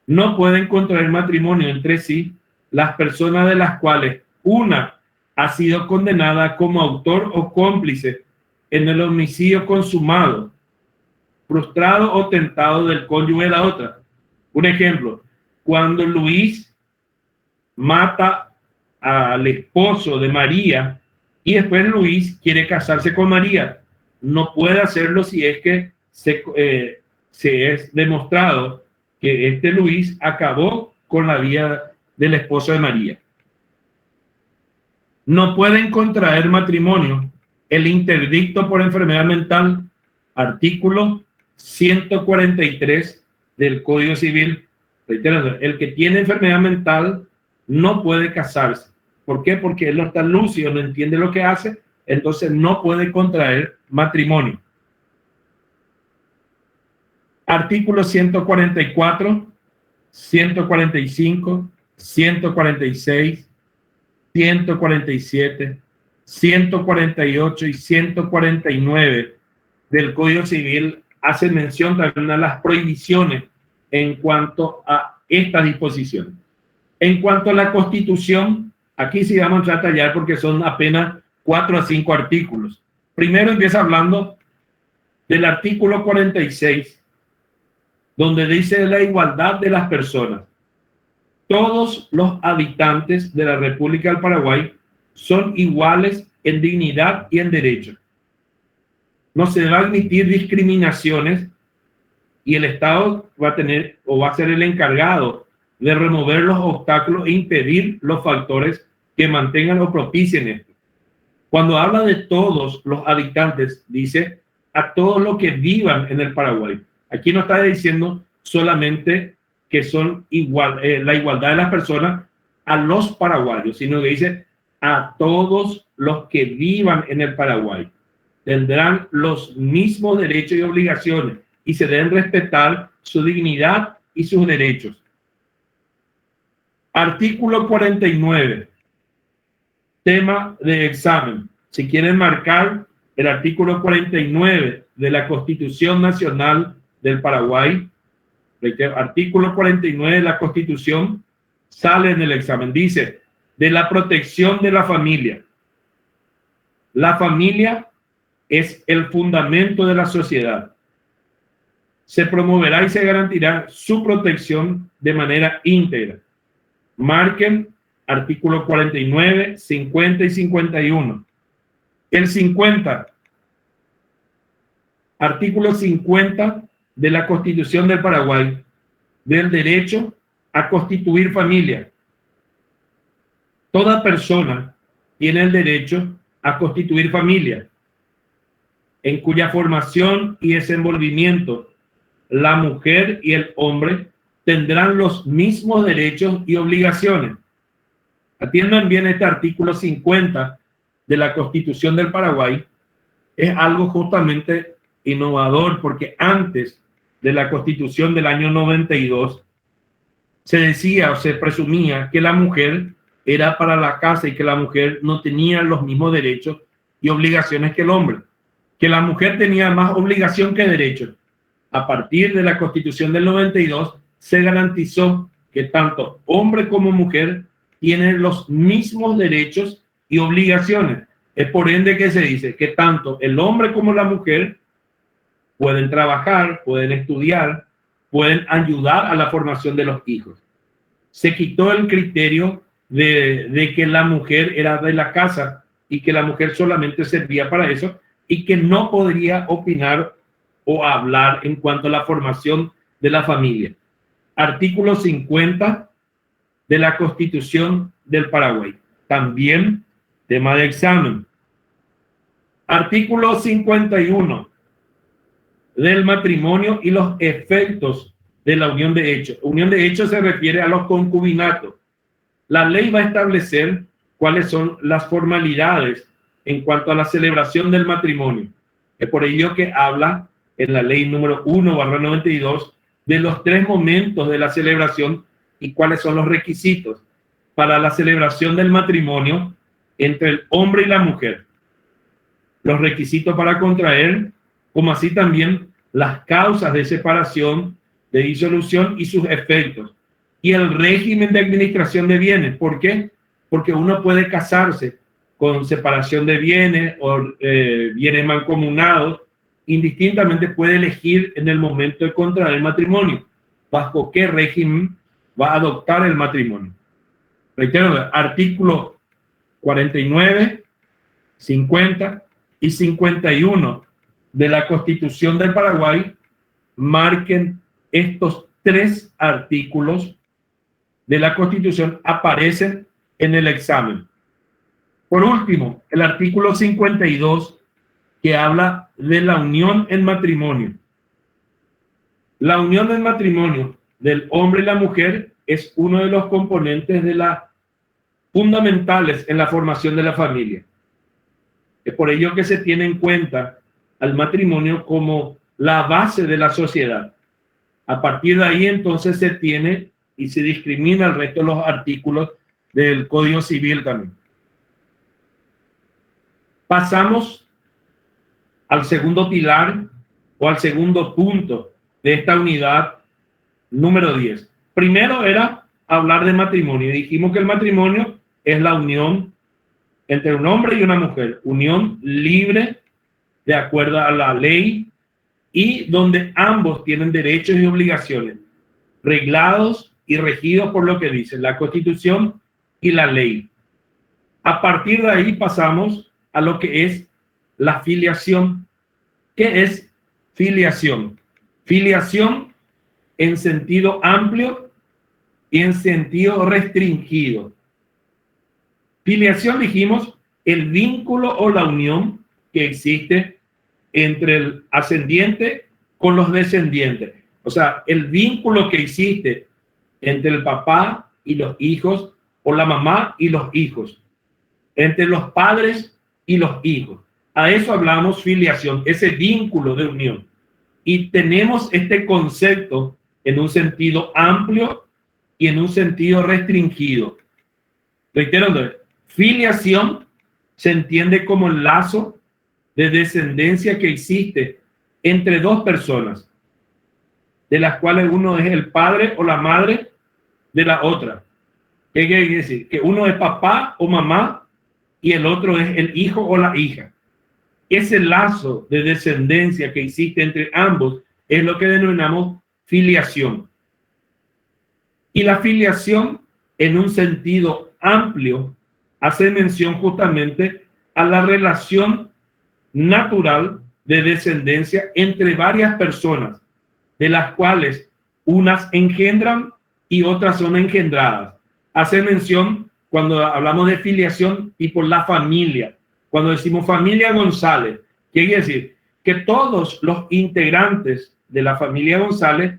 No pueden contraer matrimonio entre sí las personas de las cuales una ha sido condenada como autor o cómplice en el homicidio consumado, frustrado o tentado del cónyuge de la otra. Un ejemplo: cuando Luis mata al esposo de María y después Luis quiere casarse con María, no puede hacerlo si es que se es demostrado que este Luis acabó con la vida del esposo de María. No pueden contraer matrimonio el interdicto por enfermedad mental, artículo 143 del Código Civil. Reiterando, el que tiene enfermedad mental no puede casarse. ¿Por qué? Porque él no está lúcido, no entiende lo que hace, entonces no puede contraer matrimonio. Artículos 144, 145, 146, 147, 148 y 149 del Código Civil hacen mención también a las prohibiciones en cuanto a esta disposición. En cuanto a la Constitución, aquí sí vamos a detallar porque son apenas 4 a 5 artículos. Primero empieza hablando del artículo 46, donde dice la igualdad de las personas. Todos los habitantes de la República del Paraguay son iguales en dignidad y en derecho. No se va a admitir discriminaciones y el Estado va a tener o va a ser el encargado de remover los obstáculos e impedir los factores que mantengan o propicien esto. Cuando habla de todos los habitantes, dice a todos los que vivan en el Paraguay. Aquí no está diciendo solamente que son la igualdad de las personas a los paraguayos, sino que dice a todos los que vivan en el Paraguay. Tendrán los mismos derechos y obligaciones y se deben respetar su dignidad y sus derechos. Artículo 49. Tema de examen. Si quieren marcar el artículo 49 de la Constitución Nacional del Paraguay, artículo 49 de la Constitución, sale en el examen. Dice, de la protección de la familia. La familia es el fundamento de la sociedad. Se promoverá y se garantirá su protección de manera íntegra. Marquen artículo 49, 50 y 51. El 50. Artículo 50 de la Constitución del Paraguay, del derecho a constituir familia. Toda persona tiene el derecho a constituir familia, en cuya formación y desenvolvimiento la mujer y el hombre tendrán los mismos derechos y obligaciones. Atiendan bien este artículo 50 de la Constitución del Paraguay. Es algo justamente innovador, porque antes de la Constitución del año 92 se decía o se presumía que la mujer era para la casa y que la mujer no tenía los mismos derechos y obligaciones que el hombre, que la mujer tenía más obligación que derechos. A partir de la Constitución del 92 se garantizó que tanto hombre como mujer tienen los mismos derechos y obligaciones. Es por ende que se dice que tanto el hombre como la mujer pueden trabajar, pueden estudiar, pueden ayudar a la formación de los hijos. Se quitó el criterio de que la mujer era de la casa y que la mujer solamente servía para eso y que no podría opinar o hablar en cuanto a la formación de la familia. Artículo 50 de la Constitución del Paraguay. También tema de examen. Artículo 51. del matrimonio y los efectos de la unión de hecho. Unión de hecho se refiere a los concubinatos. La ley va a establecer cuáles son las formalidades en cuanto a la celebración del matrimonio. Es por ello que habla en la ley número 1/92 de los 3 momentos de la celebración y cuáles son los requisitos para la celebración del matrimonio entre el hombre y la mujer. Los requisitos para contraer, como así también las causas de separación, de disolución y sus efectos. Y el régimen de administración de bienes. ¿Por qué? Porque uno puede casarse con separación de bienes o bienes mancomunados, indistintamente puede elegir en el momento de contraer el matrimonio bajo qué régimen va a adoptar el matrimonio. Reitero, artículo 49, 50 y 51 de la Constitución del Paraguay marquen estos 3 artículos de la Constitución, aparecen en el examen. Por último, el artículo 52, que habla de la unión en matrimonio. La unión en matrimonio del hombre y la mujer es uno de los componentes de las fundamentales en la formación de la familia. Es por ello que se tiene en cuenta al matrimonio como la base de la sociedad. A partir de ahí, entonces, se tiene y se discrimina el resto de los artículos del Código Civil también. Pasamos al segundo pilar o al segundo punto de esta unidad número 10. Primero era hablar de matrimonio. Dijimos que el matrimonio es la unión entre un hombre y una mujer, unión libre de acuerdo a la ley y donde ambos tienen derechos y obligaciones reglados y regidos por lo que dice la Constitución y la ley. A partir de ahí pasamos a lo que es la filiación. ¿Qué es filiación? Filiación en sentido amplio y en sentido restringido. Filiación, dijimos, el vínculo o la unión que existe entre el ascendiente con los descendientes. O sea, el vínculo que existe entre el papá y los hijos o la mamá y los hijos, entre los padres y los hijos. A eso hablamos filiación, ese vínculo de unión. Y tenemos este concepto en un sentido amplio y en un sentido restringido. Reitero, filiación se entiende como el lazo de descendencia que existe entre 2 personas, de las cuales uno es el padre o la madre de la otra. ¿Qué quiere decir? Que uno es papá o mamá y el otro es el hijo o la hija. Ese lazo de descendencia que existe entre ambos es lo que denominamos filiación. Y la filiación, en un sentido amplio, hace mención justamente a la relación natural de descendencia entre varias personas, de las cuales unas engendran y otras son engendradas. Hace mención, cuando hablamos de filiación, y por la familia. Cuando decimos familia González, quiere decir que todos los integrantes de la familia González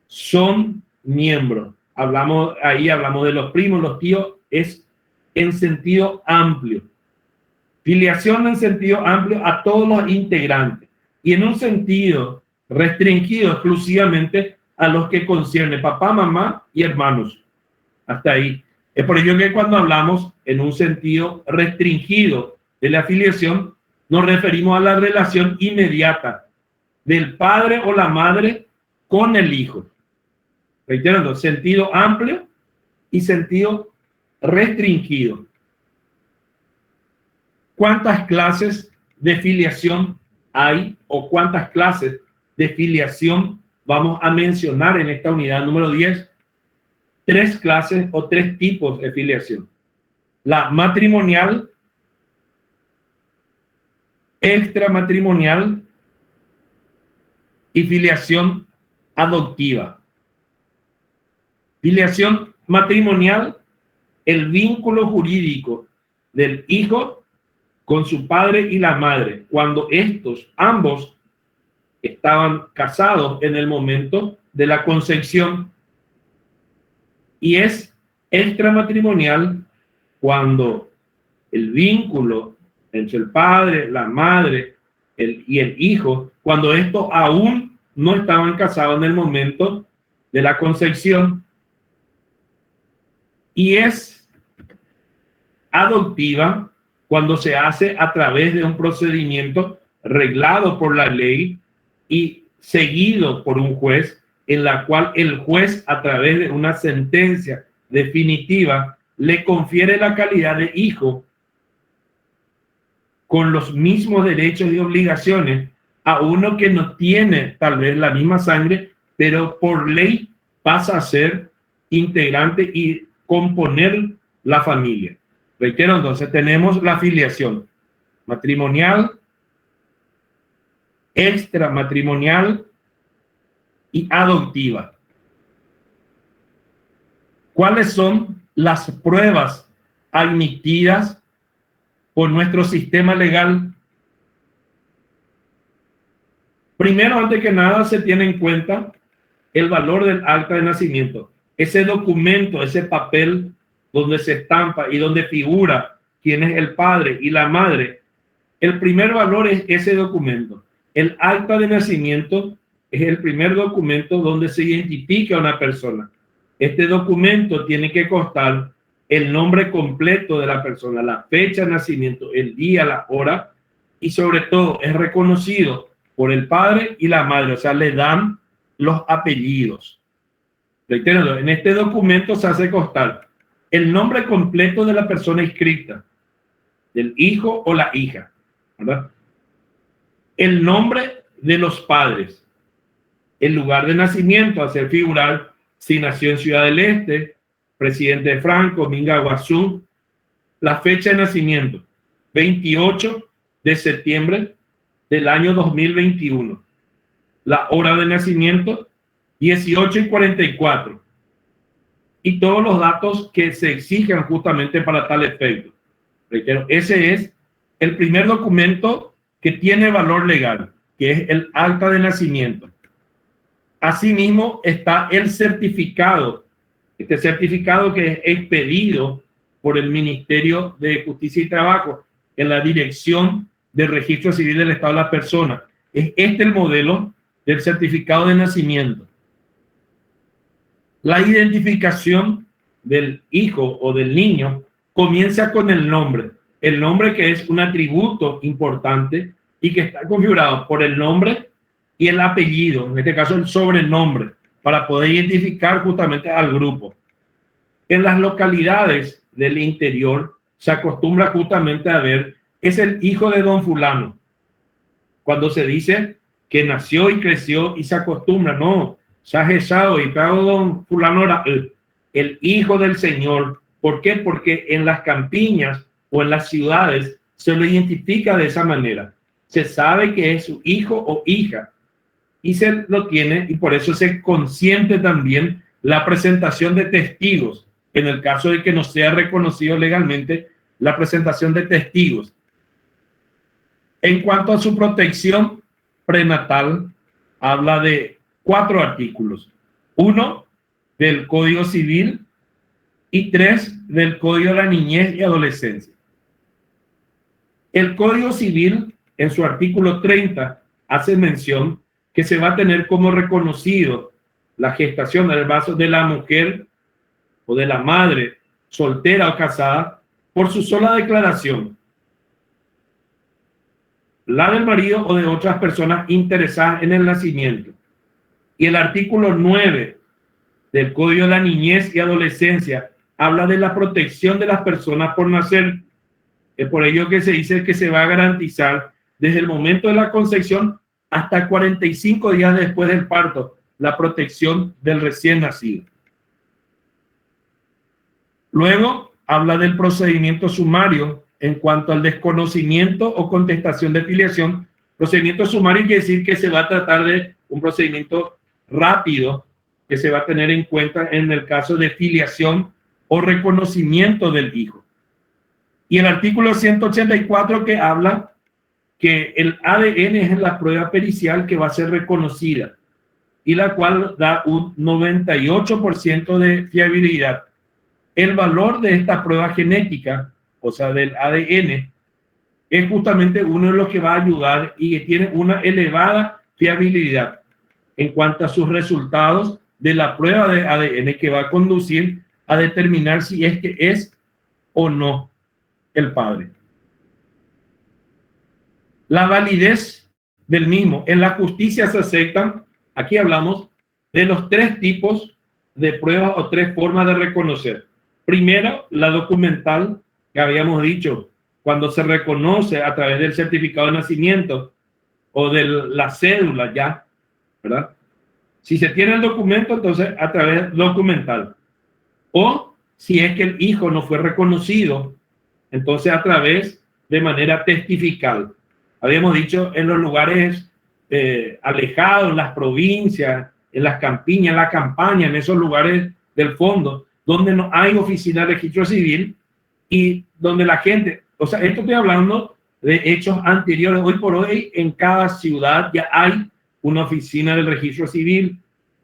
son miembros. Hablamos de los primos, los tíos, es en sentido amplio. Filiación en sentido amplio a todos los integrantes y en un sentido restringido exclusivamente a los que concierne papá, mamá y hermanos. Hasta ahí. Es por ello que cuando hablamos en un sentido restringido de la filiación, nos referimos a la relación inmediata del padre o la madre con el hijo. Reiterando, sentido amplio y sentido restringido. ¿Cuántas clases de filiación hay o cuántas clases de filiación vamos a mencionar en esta unidad número 10? 3 clases o 3 tipos de filiación. La matrimonial, extramatrimonial y filiación adoptiva. Filiación matrimonial, el vínculo jurídico del hijo con su padre y la madre, cuando estos ambos estaban casados en el momento de la concepción, y es extramatrimonial cuando el vínculo entre el padre, la madre y el hijo, cuando estos aún no estaban casados en el momento de la concepción, y es adoptiva cuando se hace a través de un procedimiento reglado por la ley y seguido por un juez, en la cual el juez, a través de una sentencia definitiva, le confiere la calidad de hijo con los mismos derechos y obligaciones a uno que no tiene tal vez la misma sangre, pero por ley pasa a ser integrante y componer la familia. Reitero, entonces tenemos la filiación matrimonial, extramatrimonial y adoptiva. ¿Cuáles son las pruebas admitidas por nuestro sistema legal? Primero, antes que nada, se tiene en cuenta el valor del acta de nacimiento. Ese documento, ese papel donde se estampa y donde figura quién es el padre y la madre. El primer valor es ese documento. El acta de nacimiento es el primer documento donde se identifica a una persona. Este documento tiene que constar el nombre completo de la persona, la fecha de nacimiento, el día, la hora, y sobre todo es reconocido por el padre y la madre, o sea, le dan los apellidos. Reitero, en este documento se hace constar el nombre completo de la persona inscrita, del hijo o la hija, ¿verdad? El nombre de los padres, el lugar de nacimiento, hacer figurar si nació en Ciudad del Este, Presidente de Franco, Minga Guazú, la fecha de nacimiento, 28 de septiembre del año 2021, la hora de nacimiento, 18:44, y todos los datos que se exigen justamente para tal efecto. Reitero, ese es el primer documento que tiene valor legal, que es el acta de nacimiento. Asimismo está el certificado, este certificado que es expedido por el Ministerio de Justicia y Trabajo en la Dirección de Registro Civil del Estado de la Persona. Es este el modelo del certificado de nacimiento. La identificación del hijo o del niño comienza con el nombre que es un atributo importante y que está configurado por el nombre y el apellido, en este caso el sobrenombre, para poder identificar justamente al grupo. En las localidades del interior se acostumbra justamente a ver, es el hijo de don fulano. Cuando se dice que nació y creció y se acostumbra, no, se ha gesado y trajo don fulano era el hijo del Señor. ¿Por qué? Porque en las campiñas o en las ciudades se lo identifica de esa manera. Se sabe que es su hijo o hija y se lo tiene, y por eso se consiente también la presentación de testigos. En el caso de que no sea reconocido legalmente, la presentación de testigos. En cuanto a su protección prenatal, habla de 4 artículos. 1 del Código Civil y 3 del Código de la Niñez y Adolescencia. El Código Civil, en su artículo 30, hace mención que se va a tener como reconocido la gestación del embarazo de la mujer o de la madre soltera o casada por su sola declaración, la del marido o de otras personas interesadas en el nacimiento. Y el artículo 9 del Código de la Niñez y Adolescencia habla de la protección de las personas por nacer. Es por ello que se dice que se va a garantizar desde el momento de la concepción hasta 45 días después del parto la protección del recién nacido. Luego habla del procedimiento sumario en cuanto al desconocimiento o contestación de filiación. Procedimiento sumario quiere decir que se va a tratar de un procedimiento rápido que se va a tener en cuenta en el caso de filiación o reconocimiento del hijo. Y el artículo 184 que habla que el ADN es la prueba pericial que va a ser reconocida y la cual da un 98% de fiabilidad. El valor de esta prueba genética, o sea, del ADN, es justamente uno de los que va a ayudar y que tiene una elevada fiabilidad en cuanto a sus resultados de la prueba de ADN que va a conducir a determinar si es que es o no el padre. La validez del mismo. En la justicia se aceptan, aquí hablamos de los 3 tipos de pruebas o 3 formas de reconocer. Primero, la documental, que habíamos dicho, cuando se reconoce a través del certificado de nacimiento o de la cédula ya, ¿verdad? Si se tiene el documento, entonces a través documental. O si es que el hijo no fue reconocido, entonces a través de manera testifical. Habíamos dicho en los lugares alejados, en las provincias, en las campiñas, en la campaña, en esos lugares del fondo, donde no hay oficina de registro civil y donde la gente, o sea, esto estoy hablando de hechos anteriores. Hoy por hoy en cada ciudad ya hay una oficina del registro civil,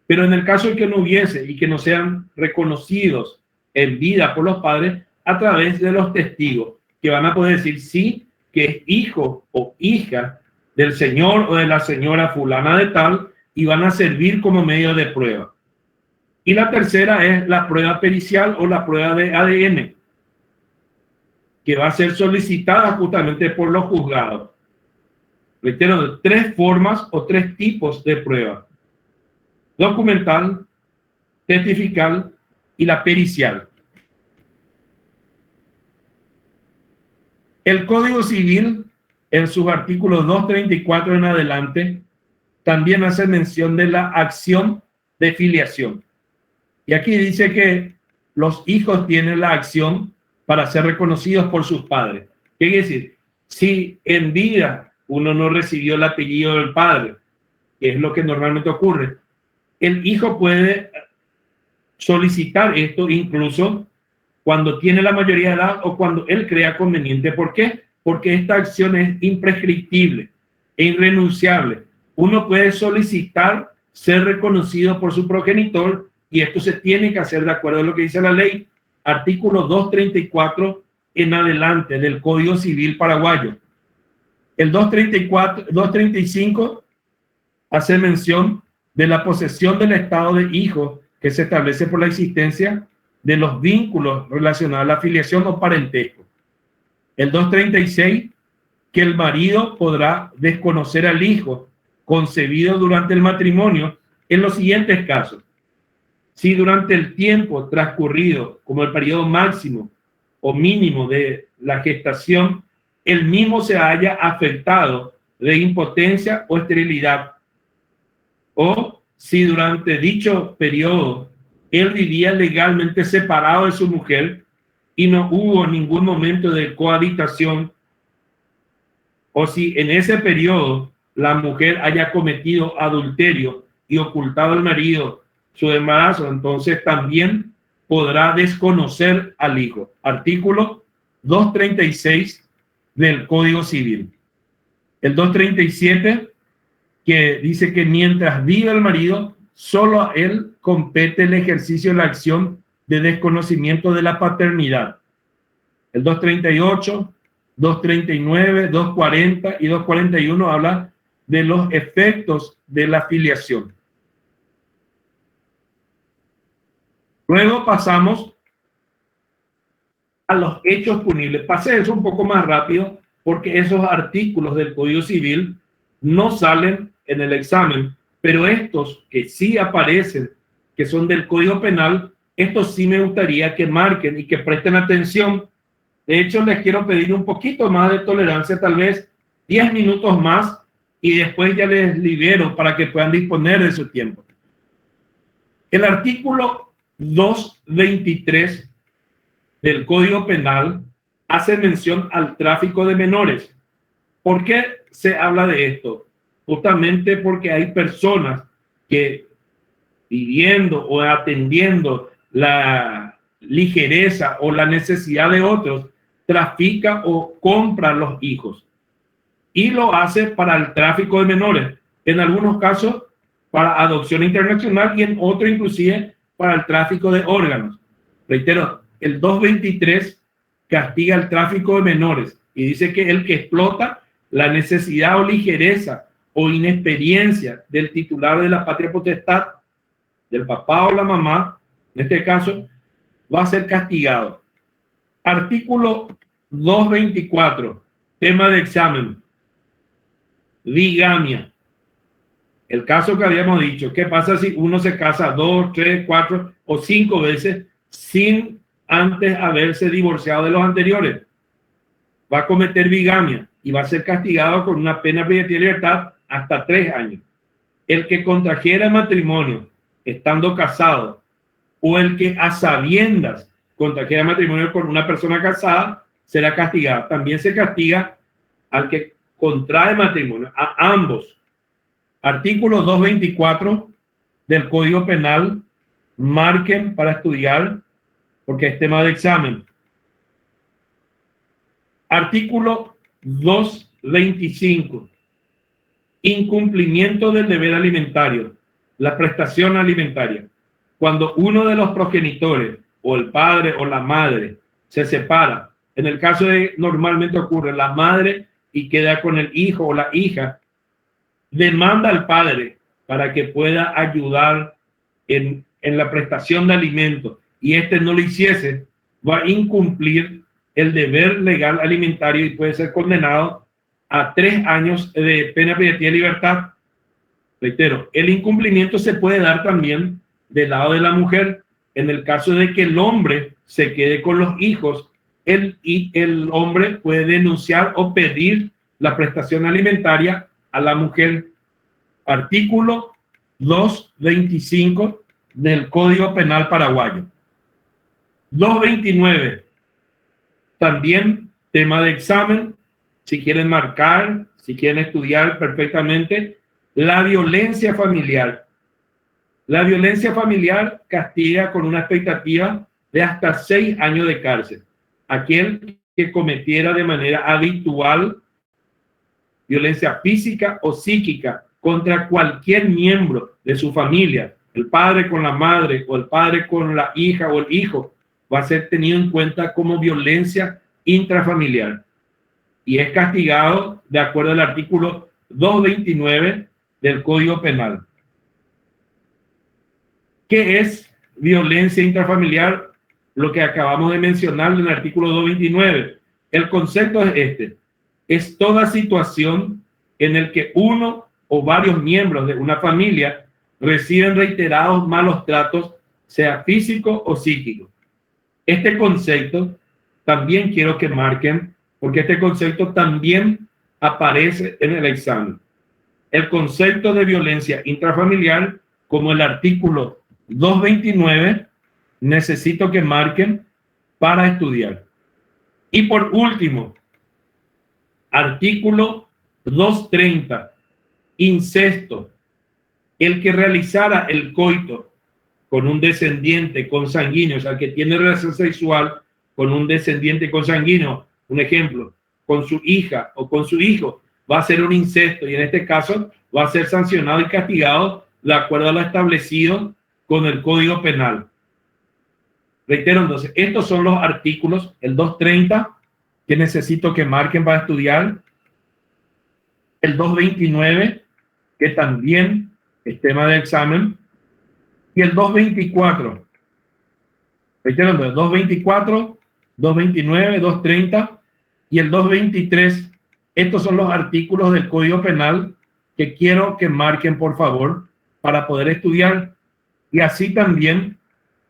pero en el caso de que no hubiese y que no sean reconocidos en vida por los padres, a través de los testigos que van a poder decir sí, que es hijo o hija del señor o de la señora fulana de tal, y van a servir como medio de prueba. Y la tercera es la prueba pericial o la prueba de ADN, que va a ser solicitada justamente por los juzgados. Reitero, 3 formas o 3 tipos de prueba: documental, testifical y la pericial. El Código Civil, en sus artículos 234 en adelante, también hace mención de la acción de filiación. Y aquí dice que los hijos tienen la acción para ser reconocidos por sus padres. ¿Qué quiere decir? Si en vida uno no recibió el apellido del padre, que es lo que normalmente ocurre, el hijo puede solicitar esto incluso cuando tiene la mayoría de edad o cuando él crea conveniente. ¿Por qué? Porque esta acción es imprescriptible e irrenunciable. Uno puede solicitar ser reconocido por su progenitor y esto se tiene que hacer de acuerdo a lo que dice la ley, artículo 234 en adelante del Código Civil paraguayo. El 235 hace mención de la posesión del estado de hijo que se establece por la existencia de los vínculos relacionados a la filiación o parentesco. El 236, que el marido podrá desconocer al hijo concebido durante el matrimonio en los siguientes casos: si durante el tiempo transcurrido, como el periodo máximo o mínimo de la gestación, el mismo se haya afectado de impotencia o esterilidad, o si durante dicho periodo él vivía legalmente separado de su mujer y no hubo ningún momento de cohabitación, o si en ese periodo la mujer haya cometido adulterio y ocultado al marido su embarazo, entonces también podrá desconocer al hijo. Artículo 236 del Código Civil. El 237, que dice que mientras viva el marido, solo a él compete el ejercicio de la acción de desconocimiento de la paternidad. El 238, 239, 240 y 241 habla de los efectos de la filiación. Luego pasamos a los hechos punibles. Pasé eso un poco más rápido porque esos artículos del Código Civil no salen en el examen, pero estos que sí aparecen, que son del Código Penal, estos sí me gustaría que marquen y que presten atención. De hecho, les quiero pedir un poquito más de tolerancia, tal vez 10 minutos más, y después ya les libero para que puedan disponer de su tiempo. El artículo 223 del Código Penal hace mención al tráfico de menores. ¿Por qué se habla de esto? Justamente porque hay personas que, viviendo o atendiendo la ligereza o la necesidad de otros, trafica o compra los hijos. y lo hace para el tráfico de menores, en algunos casos para adopción internacional y en otros inclusive para el tráfico de órganos. Reitero, el 223 castiga el tráfico de menores y dice que el que explota la necesidad o ligereza o inexperiencia del titular de la patria potestad, del papá o la mamá, en este caso, va a ser castigado. Artículo 224, tema de examen. Bigamia. El caso que habíamos dicho, ¿qué pasa si uno se casa 2, 3, 4 o 5 veces sin antes haberse divorciado de los anteriores? Va a cometer bigamia y va a ser castigado con una pena privativa de libertad hasta 3 años. El que contrajera matrimonio estando casado o el que a sabiendas contrajera matrimonio con una persona casada será castigado. También se castiga al que contrae matrimonio, a ambos. Artículo 224 del Código Penal, marquen para estudiar porque es tema de examen. Artículo 225, incumplimiento del deber alimentario, la prestación alimentaria. Cuando uno de los progenitores, o el padre o la madre, se separa, en el caso de normalmente ocurre la madre y queda con el hijo o la hija, demanda al padre para que pueda ayudar en la prestación de alimentos y este no lo hiciese, va a incumplir el deber legal alimentario y puede ser condenado a 3 años de pena privativa de libertad. Reitero, el incumplimiento se puede dar también del lado de la mujer en el caso de que el hombre se quede con los hijos. El hombre puede denunciar o pedir la prestación alimentaria a la mujer. Artículo 225 del Código Penal paraguayo. 229, también tema de examen, si quieren marcar, si quieren estudiar perfectamente, la violencia familiar. La violencia familiar castiga con una expectativa de hasta 6 años de cárcel. Aquel que cometiera de manera habitual violencia física o psíquica contra cualquier miembro de su familia, el padre con la madre o el padre con la hija o el hijo, va a ser tenido en cuenta como violencia intrafamiliar y es castigado de acuerdo al artículo 229 del Código Penal. ¿Qué es violencia intrafamiliar? Lo que acabamos de mencionar en el artículo 229. El concepto es este: es toda situación en el que uno o varios miembros de una familia reciben reiterados malos tratos, sea físico o psíquico. Este concepto también quiero que marquen, porque este concepto también aparece en el examen. El concepto de violencia intrafamiliar, como el artículo 229, necesito que marquen para estudiar. Y por último, artículo 230, incesto. El que realizara el coito con un descendiente consanguíneo, o sea, que tiene relación sexual con un descendiente consanguíneo, un ejemplo, con su hija o con su hijo, va a ser un incesto y en este caso va a ser sancionado y castigado de acuerdo a lo establecido con el Código Penal. Reitero, entonces, estos son los artículos, el 230, que necesito que marquen para estudiar, el 229, que también es tema de examen, y el 224. Reitero, entonces, 224, 229, 230 y el 223. Estos son los artículos del Código Penal que quiero que marquen, por favor, para poder estudiar. Y así también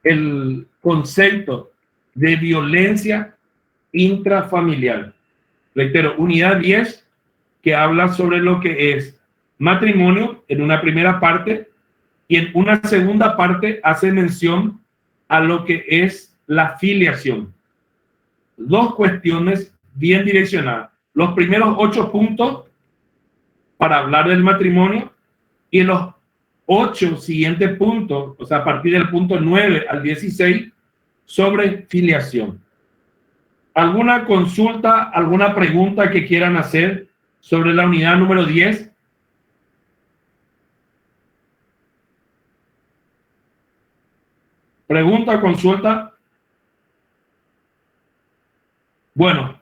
el concepto de violencia intrafamiliar. Reitero, unidad 10, que habla sobre lo que es matrimonio en una primera parte y en una segunda parte hace mención a lo que es la filiación. 2 cuestiones bien direccionadas. Los primeros 8 puntos para hablar del matrimonio y los 8 siguientes puntos, o sea, a partir del punto 9 al 16, sobre filiación. ¿Alguna consulta, alguna pregunta que quieran hacer Sobre la unidad número 10. Pregunta, consulta. Bueno,